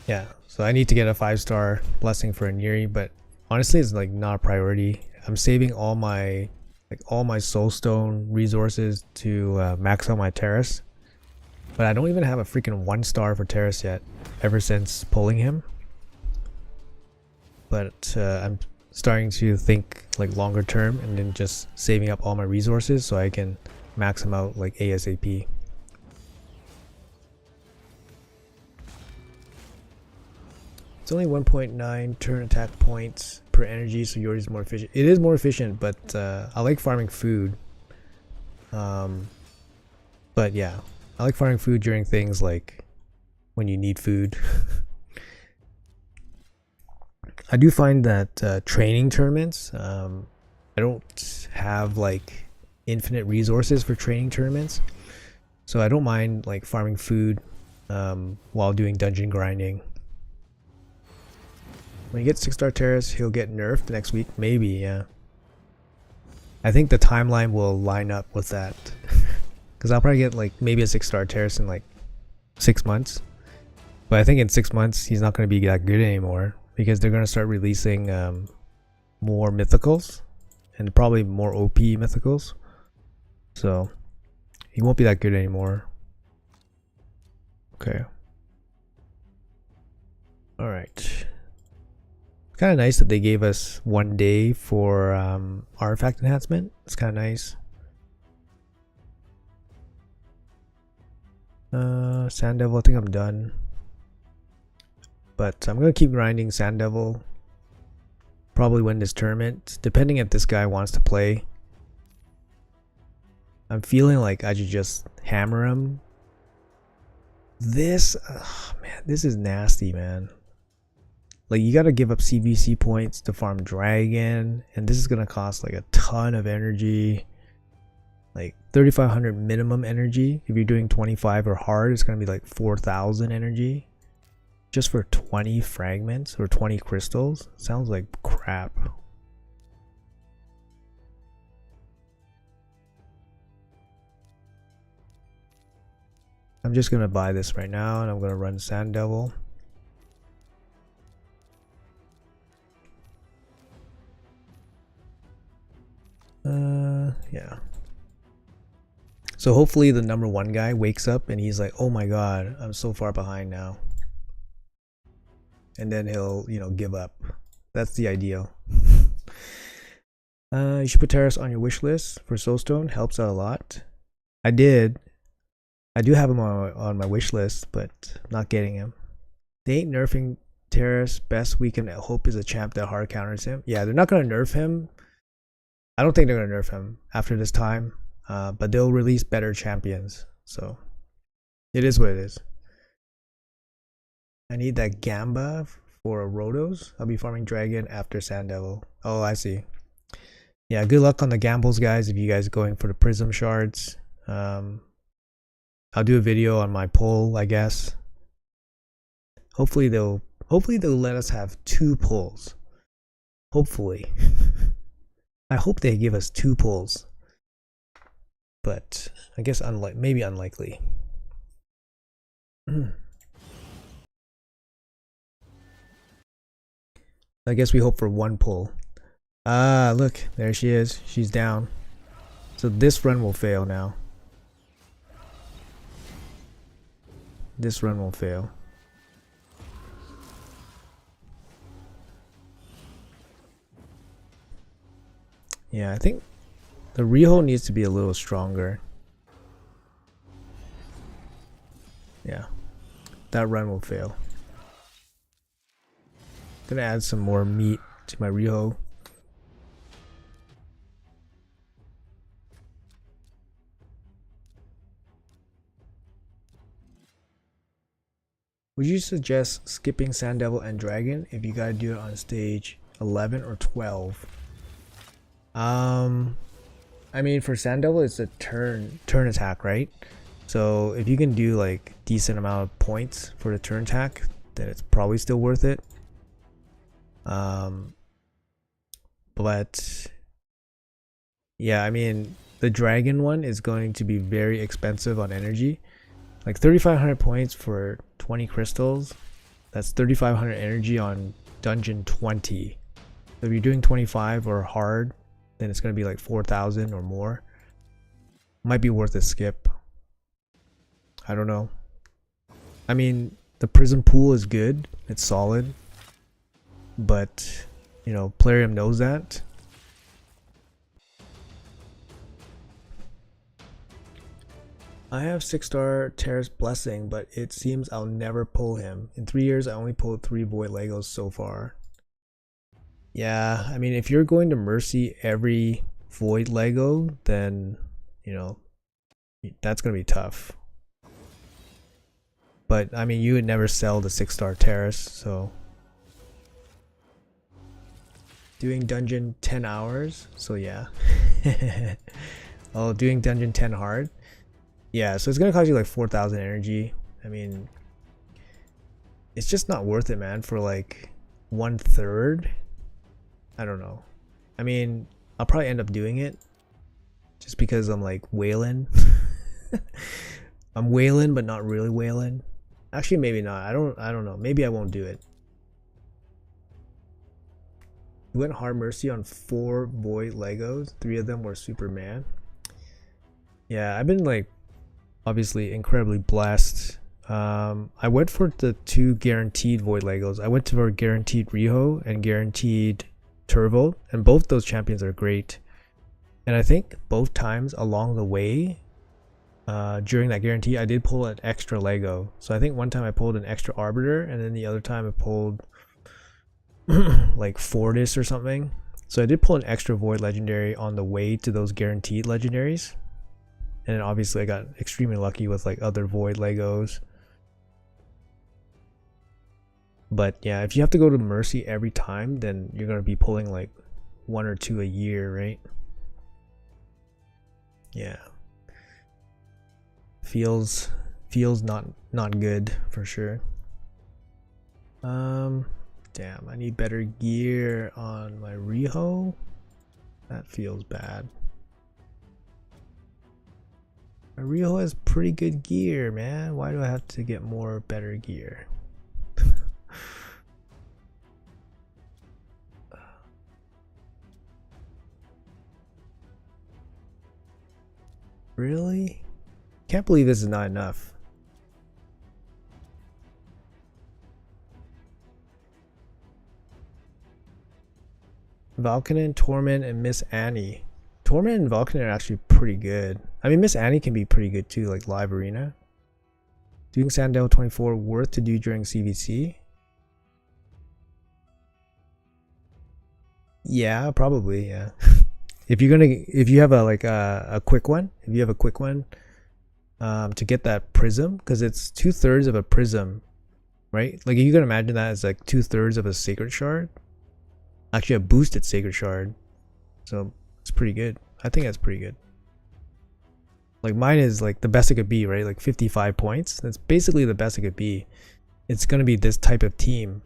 I need to get a 5-star blessing for a Neri, but honestly it's like not a priority. I'm saving all my soulstone resources to max out my terrace, but I don't even have a freaking 1-star for terrace yet ever since pulling him. But I'm starting to think like longer term and then just saving up all my resources so I can max them out like ASAP. It's only 1.9 turn attack points per energy, so yours is more efficient. It is more efficient, but I like farming food. But yeah, I like farming food during things like when you need food. I do find that training tournaments, I don't have like infinite resources for training tournaments, so I don't mind like farming food while doing dungeon grinding. When you get 6-star terrace, he'll get nerfed next week, maybe. Yeah, I think the timeline will line up with that. Because I'll probably get like maybe a 6-star terrace in like 6 months, but I think in 6 months he's not going to be that good anymore, because they're going to start releasing more mythicals and probably more OP mythicals, so he won't be that good anymore. Okay, all right. Kind of nice that they gave us 1 day for artifact enhancement. It's kind of nice. Sand Devil, I think I'm done, but I'm gonna keep grinding Sand Devil. Probably win this tournament, depending if this guy wants to play. I'm feeling like I should just hammer him. This, man, this is nasty, man. Like you gotta give up CVC points to farm dragon, and this is gonna cost like a ton of energy. Like 3,500 minimum energy. If you're doing 25 or hard, it's gonna be like 4,000 energy just for 20 fragments or 20 crystals. Sounds like crap. I'm just gonna buy this right now, and I'm gonna run Sand Devil. Yeah. So hopefully the number 1 guy wakes up and he's like, oh my god, I'm so far behind now. And then he'll, you know, give up. That's the ideal. You should put terrace on your wish list for soulstone. Helps out a lot. I do have him on my wish list, but I'm not getting him. They ain't nerfing terrace. Best we can hope is a champ that hard counters him. Yeah, they're not gonna nerf him. I don't think they're gonna nerf him after this time, but they'll release better champions. So it is what it is. I need that Gamba for a Rotos. I'll be farming dragon after Sand Devil. Oh, I see. Yeah, good luck on the gambles, guys. If you guys are going for the Prism shards, I'll do a video on my pull, I guess. Hopefully they'll let us have 2 pulls. Hopefully. I hope they give us 2 pulls, but I guess maybe unlikely. I guess we hope for 1 pull. Ah, look, there she is. She's down. So this run will fail now. This run will fail. Yeah, I think the Riho needs to be a little stronger. Yeah, that run will fail. Gonna add some more meat to my Riho. Would you suggest skipping Sand Devil and Dragon if you gotta do it on stage 11 or 12. I mean, for Sand Devil, it's a turn attack, right? So if you can do like decent amount of points for the turn attack, then it's probably still worth it. But yeah, I mean, the dragon one is going to be very expensive on energy. Like 3,500 points for 20 crystals. That's 3,500 energy on dungeon 20. So if you're doing 25 or hard, then it's going to be like 4,000 or more. Might be worth a skip. I don't know. I mean, the Prism pool is good. It's solid. But, you know, Plarium knows that. I have 6-star Terrace Blessing, but it seems I'll never pull him. In 3 years, I only pulled 3 Void Legos so far. Yeah, I mean, if you're going to Mercy every Void Lego, then, you know, that's going to be tough. But, I mean, you would never sell the 6-star Terrace, so. Doing dungeon 10 hours, so yeah. Oh, doing dungeon 10 hard? Yeah, so it's gonna cost you like 4,000 energy. I mean, it's just not worth it, man, for like 1/3. I don't know. I mean, I'll probably end up doing it just because I'm like whaling. I'm whaling, but not really whaling. Actually, maybe not. I don't know. Maybe I won't do it. We went hard Mercy on 4 Void Legos. 3 of them were Superman. Yeah, I've been like obviously incredibly blessed. I went for the 2 guaranteed Void Legos. I went for guaranteed Riho and guaranteed Turvo, and both those champions are great. And I think both times along the way, during that guarantee, I did pull an extra Lego. So I think one time I pulled an extra Arbiter, and then the other time I pulled like Fortis or something. So I did pull an extra Void Legendary on the way to those guaranteed legendaries. And then obviously I got extremely lucky with like other Void Legos. But yeah, if you have to go to Mercy every time, then you're going to be pulling like 1 or 2 a year, right? Yeah. Feels not good for sure. Damn, I need better gear on my Riho. That feels bad. My Riho has pretty good gear, man. Why do I have to get more better gear? Really? Can't believe this is not enough. Valkanen, Torment, and Miss Annie. Torment and Valkanen are actually pretty good. I mean, Miss Annie can be pretty good too, like live arena. Doing Sandel 24 worth to do during CVC? Yeah, probably, yeah. If you have a quick one, to get that prism, because it's 2/3 of a prism, right? Like you can imagine that as like 2/3 of a sacred shard. Actually, a boosted sacred shard. So it's pretty good. I think that's pretty good. Like mine is like the best it could be, right? Like 55 points. That's basically the best it could be. It's gonna be this type of team.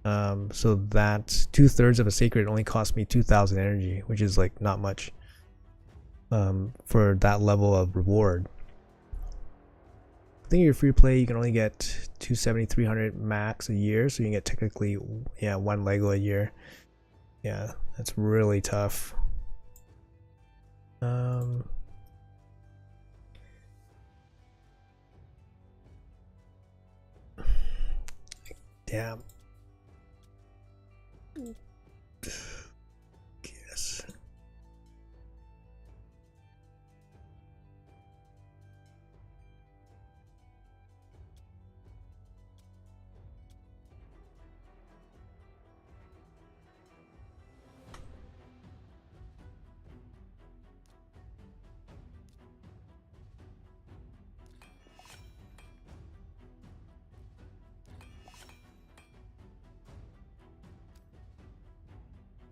So that 2/3 of a sacred only cost me 2,000 energy, which is like not much. For that level of reward. I think you're free to play. You can only get 270, 300 max a year, so you can get technically, yeah, 1 Lego a year. Yeah, that's really tough. Damn. Yes.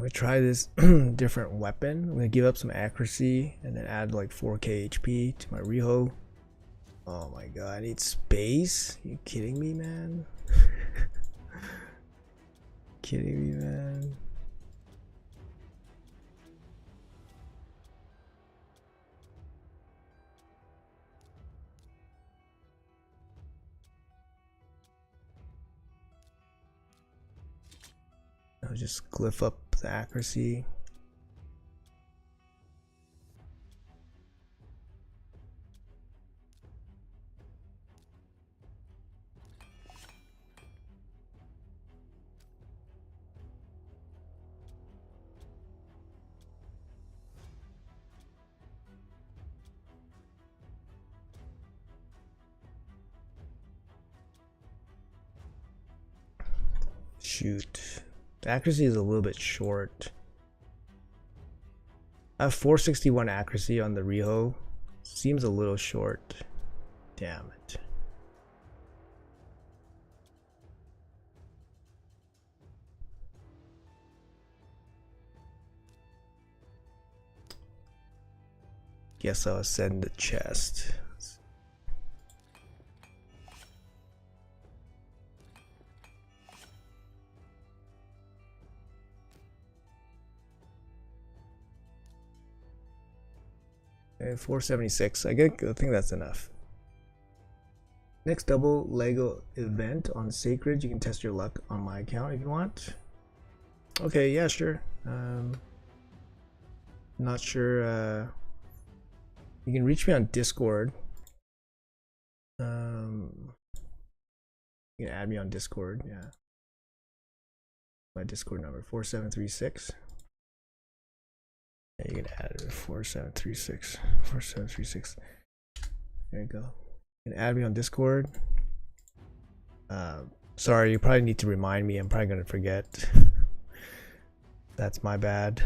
I'm gonna try this different weapon. I'm gonna give up some accuracy and then add like 4k HP to my Riho. Oh my god, I need space? Are you kidding me, man? Kidding me, man? I'll just glyph up the accuracy. Shoot. The accuracy is a little bit short. I have 461 accuracy on the Riho. Seems a little short. Damn it. Guess I'll send the chest. Okay, 476. I think that's enough. Next double Lego event on Sacred. You can test your luck on my account if you want. Okay, yeah, sure. Not sure. You can reach me on Discord. You can add me on Discord. Yeah. My Discord number 4736. Yeah, you can add it 4736. 4736. There you go. You can add me on Discord. Sorry, you probably need to remind me. I'm probably gonna forget. That's my bad.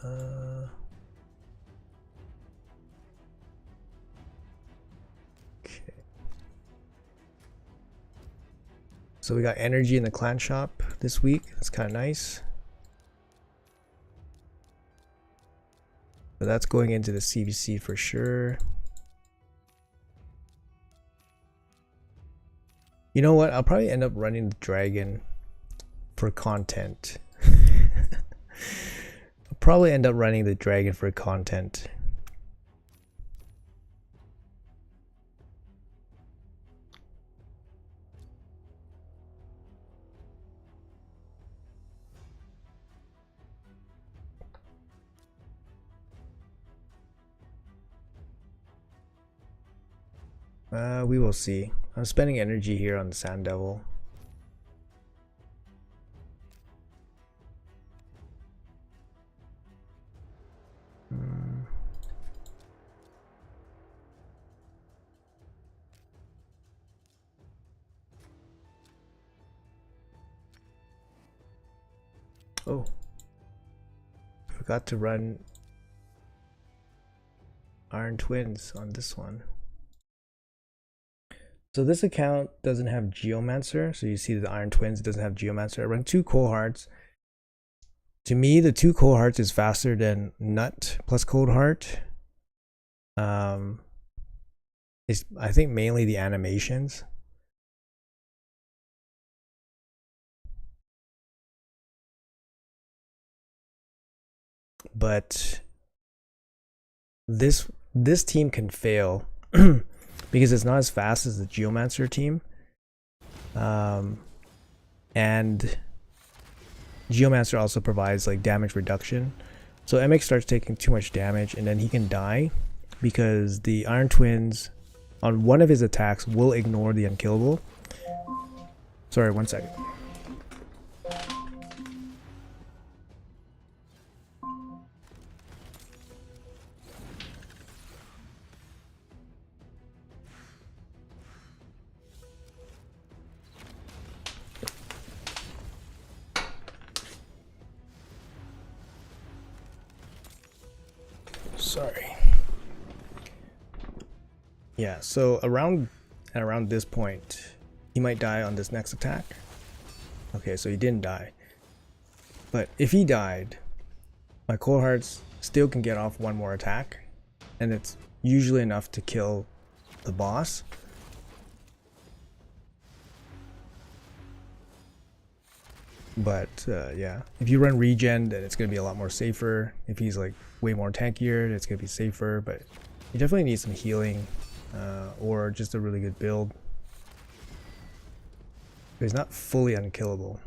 Okay. So we got energy in the clan shop this week. That's kind of nice. But that's going into the CVC for sure. You know what? I'll probably end up running the dragon for content. I'll probably end up running the dragon for content. We will see. I'm spending energy here on the Sand Devil. Oh, forgot to run Iron Twins on this one. So this account doesn't have Geomancer. So you see the Iron Twins, it doesn't have Geomancer. I run 2 Cold Hearts. To me, the 2 Cold Hearts is faster than Nut plus Cold Heart. It's, I think, mainly the animations. But this team can fail because it's not as fast as the Geomancer team. And Geomancer also provides like damage reduction. So MX starts taking too much damage and then he can die because the Iron Twins on one of his attacks will ignore the unkillable. Sorry, 1 second. Sorry. Yeah, so around and around this point, he might die on this next attack. Okay, so he didn't die. But if he died, my Cold Hearts still can get off one more attack, and it's usually enough to kill the boss. But yeah, if you run regen, then it's going to be a lot more safer. If he's like way more tankier, it's going to be safer, but you definitely need some healing or just a really good build. But he's not fully unkillable.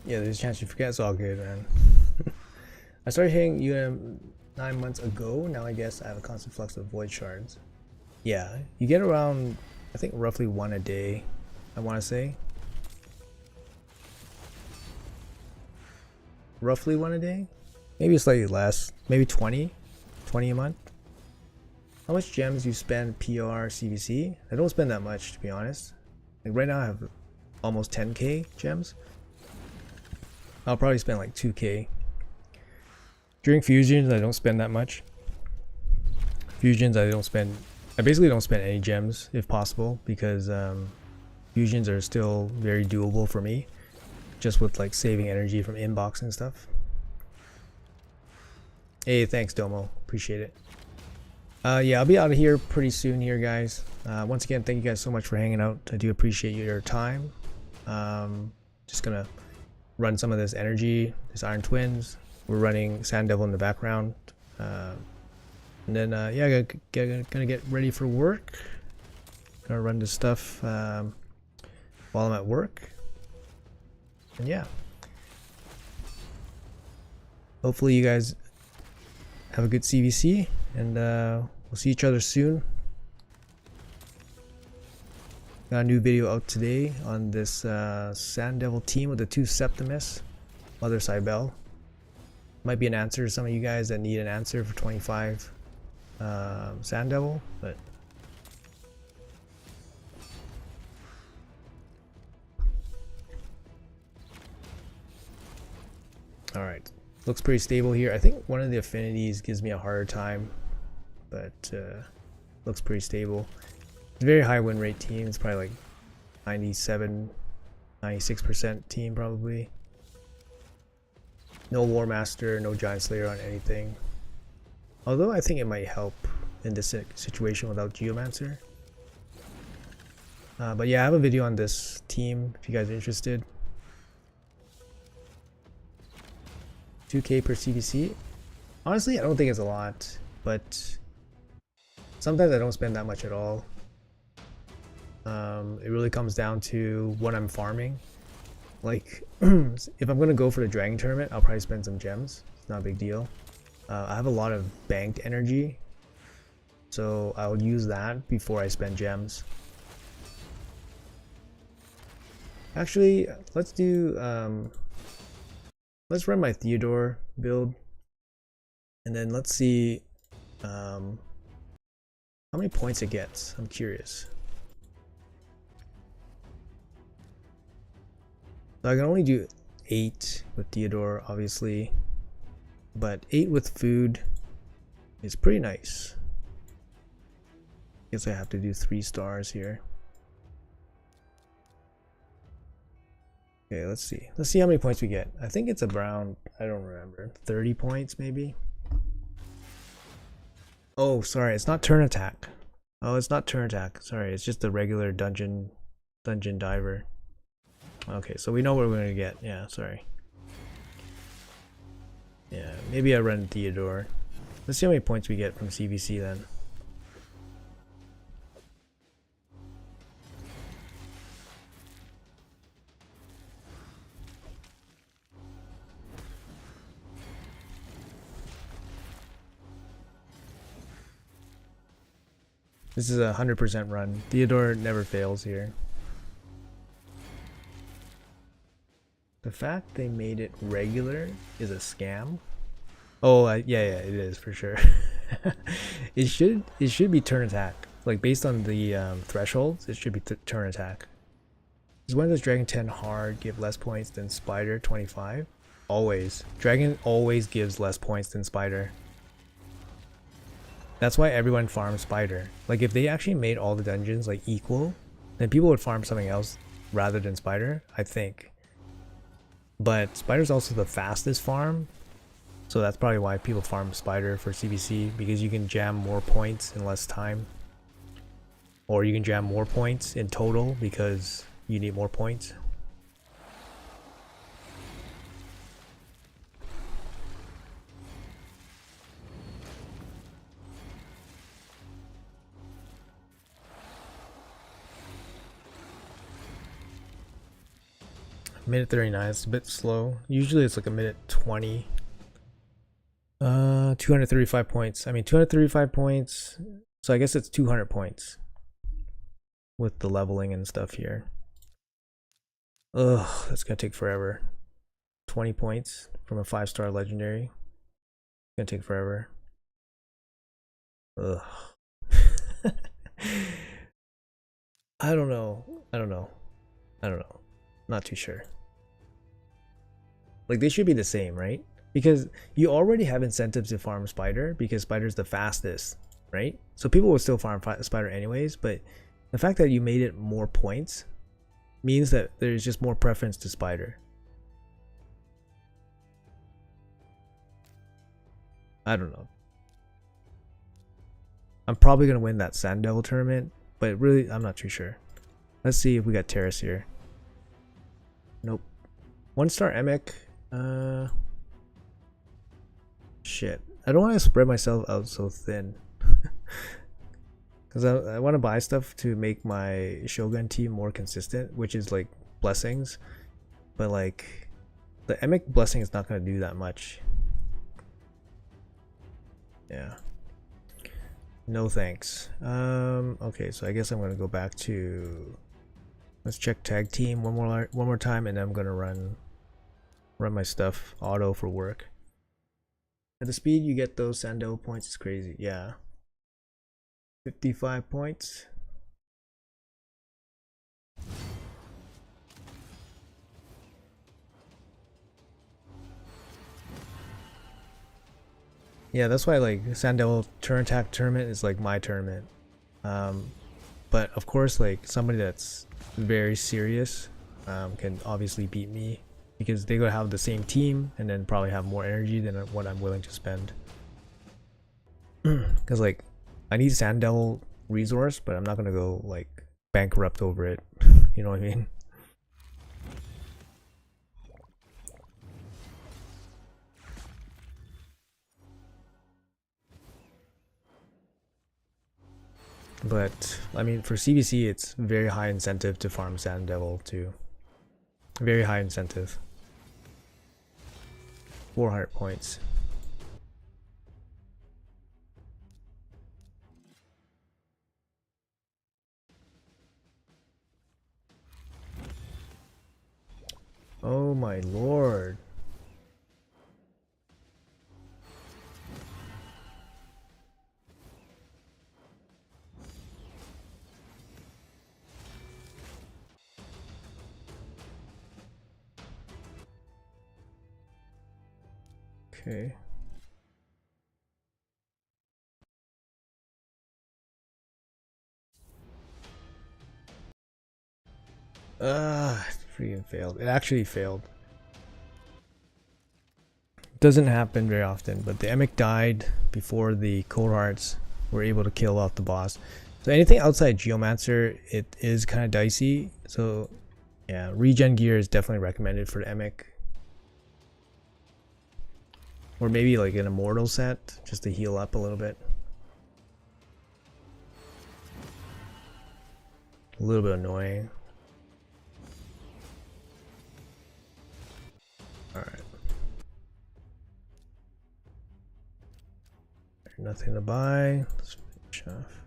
Yeah, there's a chance you forget. It's all good, man. I started hitting UM 9 months ago. Now I guess I have a constant flux of void shards. Yeah, you get around, I think, roughly 1 a day, I want to say. Roughly 1 a day? Maybe slightly less. Maybe 20 a month. How much gems you spend PR CVC? I don't spend that much, to be honest. Like right now I have almost 10k gems. I'll probably spend like 2k. During fusions, I don't spend that much. Fusions, I basically don't spend any gems if possible, because fusions are still very doable for me, just with like saving energy from inbox and stuff. Hey, thanks Domo, appreciate it. Yeah, I'll be out of here pretty soon here, guys. Once again, thank you guys so much for hanging out. I do appreciate your time. Just gonna run some of this energy, this Iron Twins. We're running Sand Devil in the background, and then yeah, gonna get ready for work. Gonna run this stuff while I'm at work, and yeah, hopefully you guys have a good CVC, and we'll see each other soon. Got a new video out today on this Sand Devil team with the 2 Septimus, Mother Cybele. Might be an answer to some of you guys that need an answer for 25 Sand Devil, but alright. Looks pretty stable here. I think one of the affinities gives me a harder time, but looks pretty stable. It's a very high win rate team. It's probably like 96% team probably. No War Master, no Giant Slayer on anything. Although I think it might help in this situation without Geomancer. But yeah, I have a video on this team if you guys are interested. 2k per CVC. Honestly, I don't think it's a lot, but sometimes I don't spend that much at all. It really comes down to what I'm farming. Like, if I'm gonna go for the Dragon Tournament, I'll probably spend some gems. It's not a big deal. I have a lot of banked energy, so I'll use that before I spend gems. Actually, let's do let's run my Theodore build, and then let's see how many points it gets. I'm curious. So I can only do 8 with Theodore, obviously, but 8 with food is pretty nice. Guess I have to do 3 stars here. Okay, let's see. Let's see how many points we get. I think it's around, I don't remember, 30 points maybe. Oh, sorry, it's not turn attack. Oh, it's not turn attack. Sorry, it's just the regular dungeon diver. Okay, so we know what we're gonna get. Yeah, sorry. Yeah, maybe I run Theodore. Let's see how many points we get from CVC then. This is a 100% run. Theodore never fails here. The fact they made it regular is a scam. Oh, yeah, it is for sure. it should be turn attack. Like based on the thresholds, it should be turn attack. Because when does Dragon 10 hard give less points than Spider 25? Always. Dragon always gives less points than Spider. That's why everyone farms spider. Like if they actually made all the dungeons like equal, then people would farm something else rather than spider, I think. But spider's also the fastest farm, so that's probably why people farm spider for CVC, because you can jam more points in less time. Or you can jam more points in total because you need more points. Minute 39 is a bit slow. Usually it's like a minute 20. 235 points. I mean 235 points. So I guess it's 200 points with the leveling and stuff here. Ugh, that's gonna take forever. 20 points from a 5-star legendary. Gonna take forever. Ugh. I don't know. Not too sure. Like they should be the same, right? Because you already have incentives to farm spider because spider's the fastest, right? So people will still farm spider anyways, but the fact that you made it more points means that there's just more preference to spider. I don't know. I'm probably gonna win that Sand Devil tournament, but really I'm not too sure. Let's see if we got Terrace here. Nope. 1-star Emic. Shit. I don't want to spread myself out so thin. Because I want to buy stuff to make my Shogun team more consistent, which is like blessings. But like, the Emic blessing is not going to do that much. Yeah. No thanks. Okay, so I guess I'm going to go back to... Let's check tag team one more time, and I'm going to run my stuff auto for work. At the speed you get those Sand Devil points is crazy. Yeah. 55 points. Yeah, that's why like Sand Devil turn attack tournament is like my tournament. But of course, like somebody that's very serious can obviously beat me, because they gonna have the same team and then probably have more energy than what I'm willing to spend. Because like I need Sand Devil resource, but I'm not gonna go like bankrupt over it. You know what I mean? But I mean, for CVC it's very high incentive to farm Sand Devil too. Very high incentive. 400 points. Oh my lord. Okay. It freaking failed. It actually failed. Doesn't happen very often, but the Emic died before the Cold Hearts were able to kill off the boss. So anything outside Geomancer, it is kind of dicey. So yeah, regen gear is definitely recommended for the Emic. Or maybe like an Immortal set, just to heal up a little bit. A little bit annoying. Alright. Nothing to buy. Let's finish off.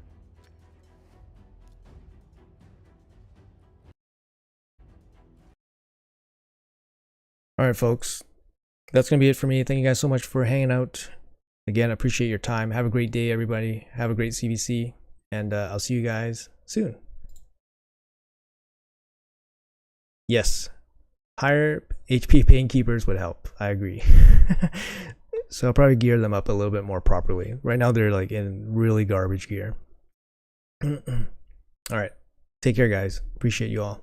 Alright folks, that's gonna be it for me. Thank you guys so much for hanging out. Again, I appreciate your time. Have a great day, everybody. Have a great CVC, and I'll see you guys soon. Yes, higher HP paying keepers would help. I agree. So I'll probably gear them up a little bit more properly. Right now they're like in really garbage gear. All right. Take care, guys. Appreciate you all.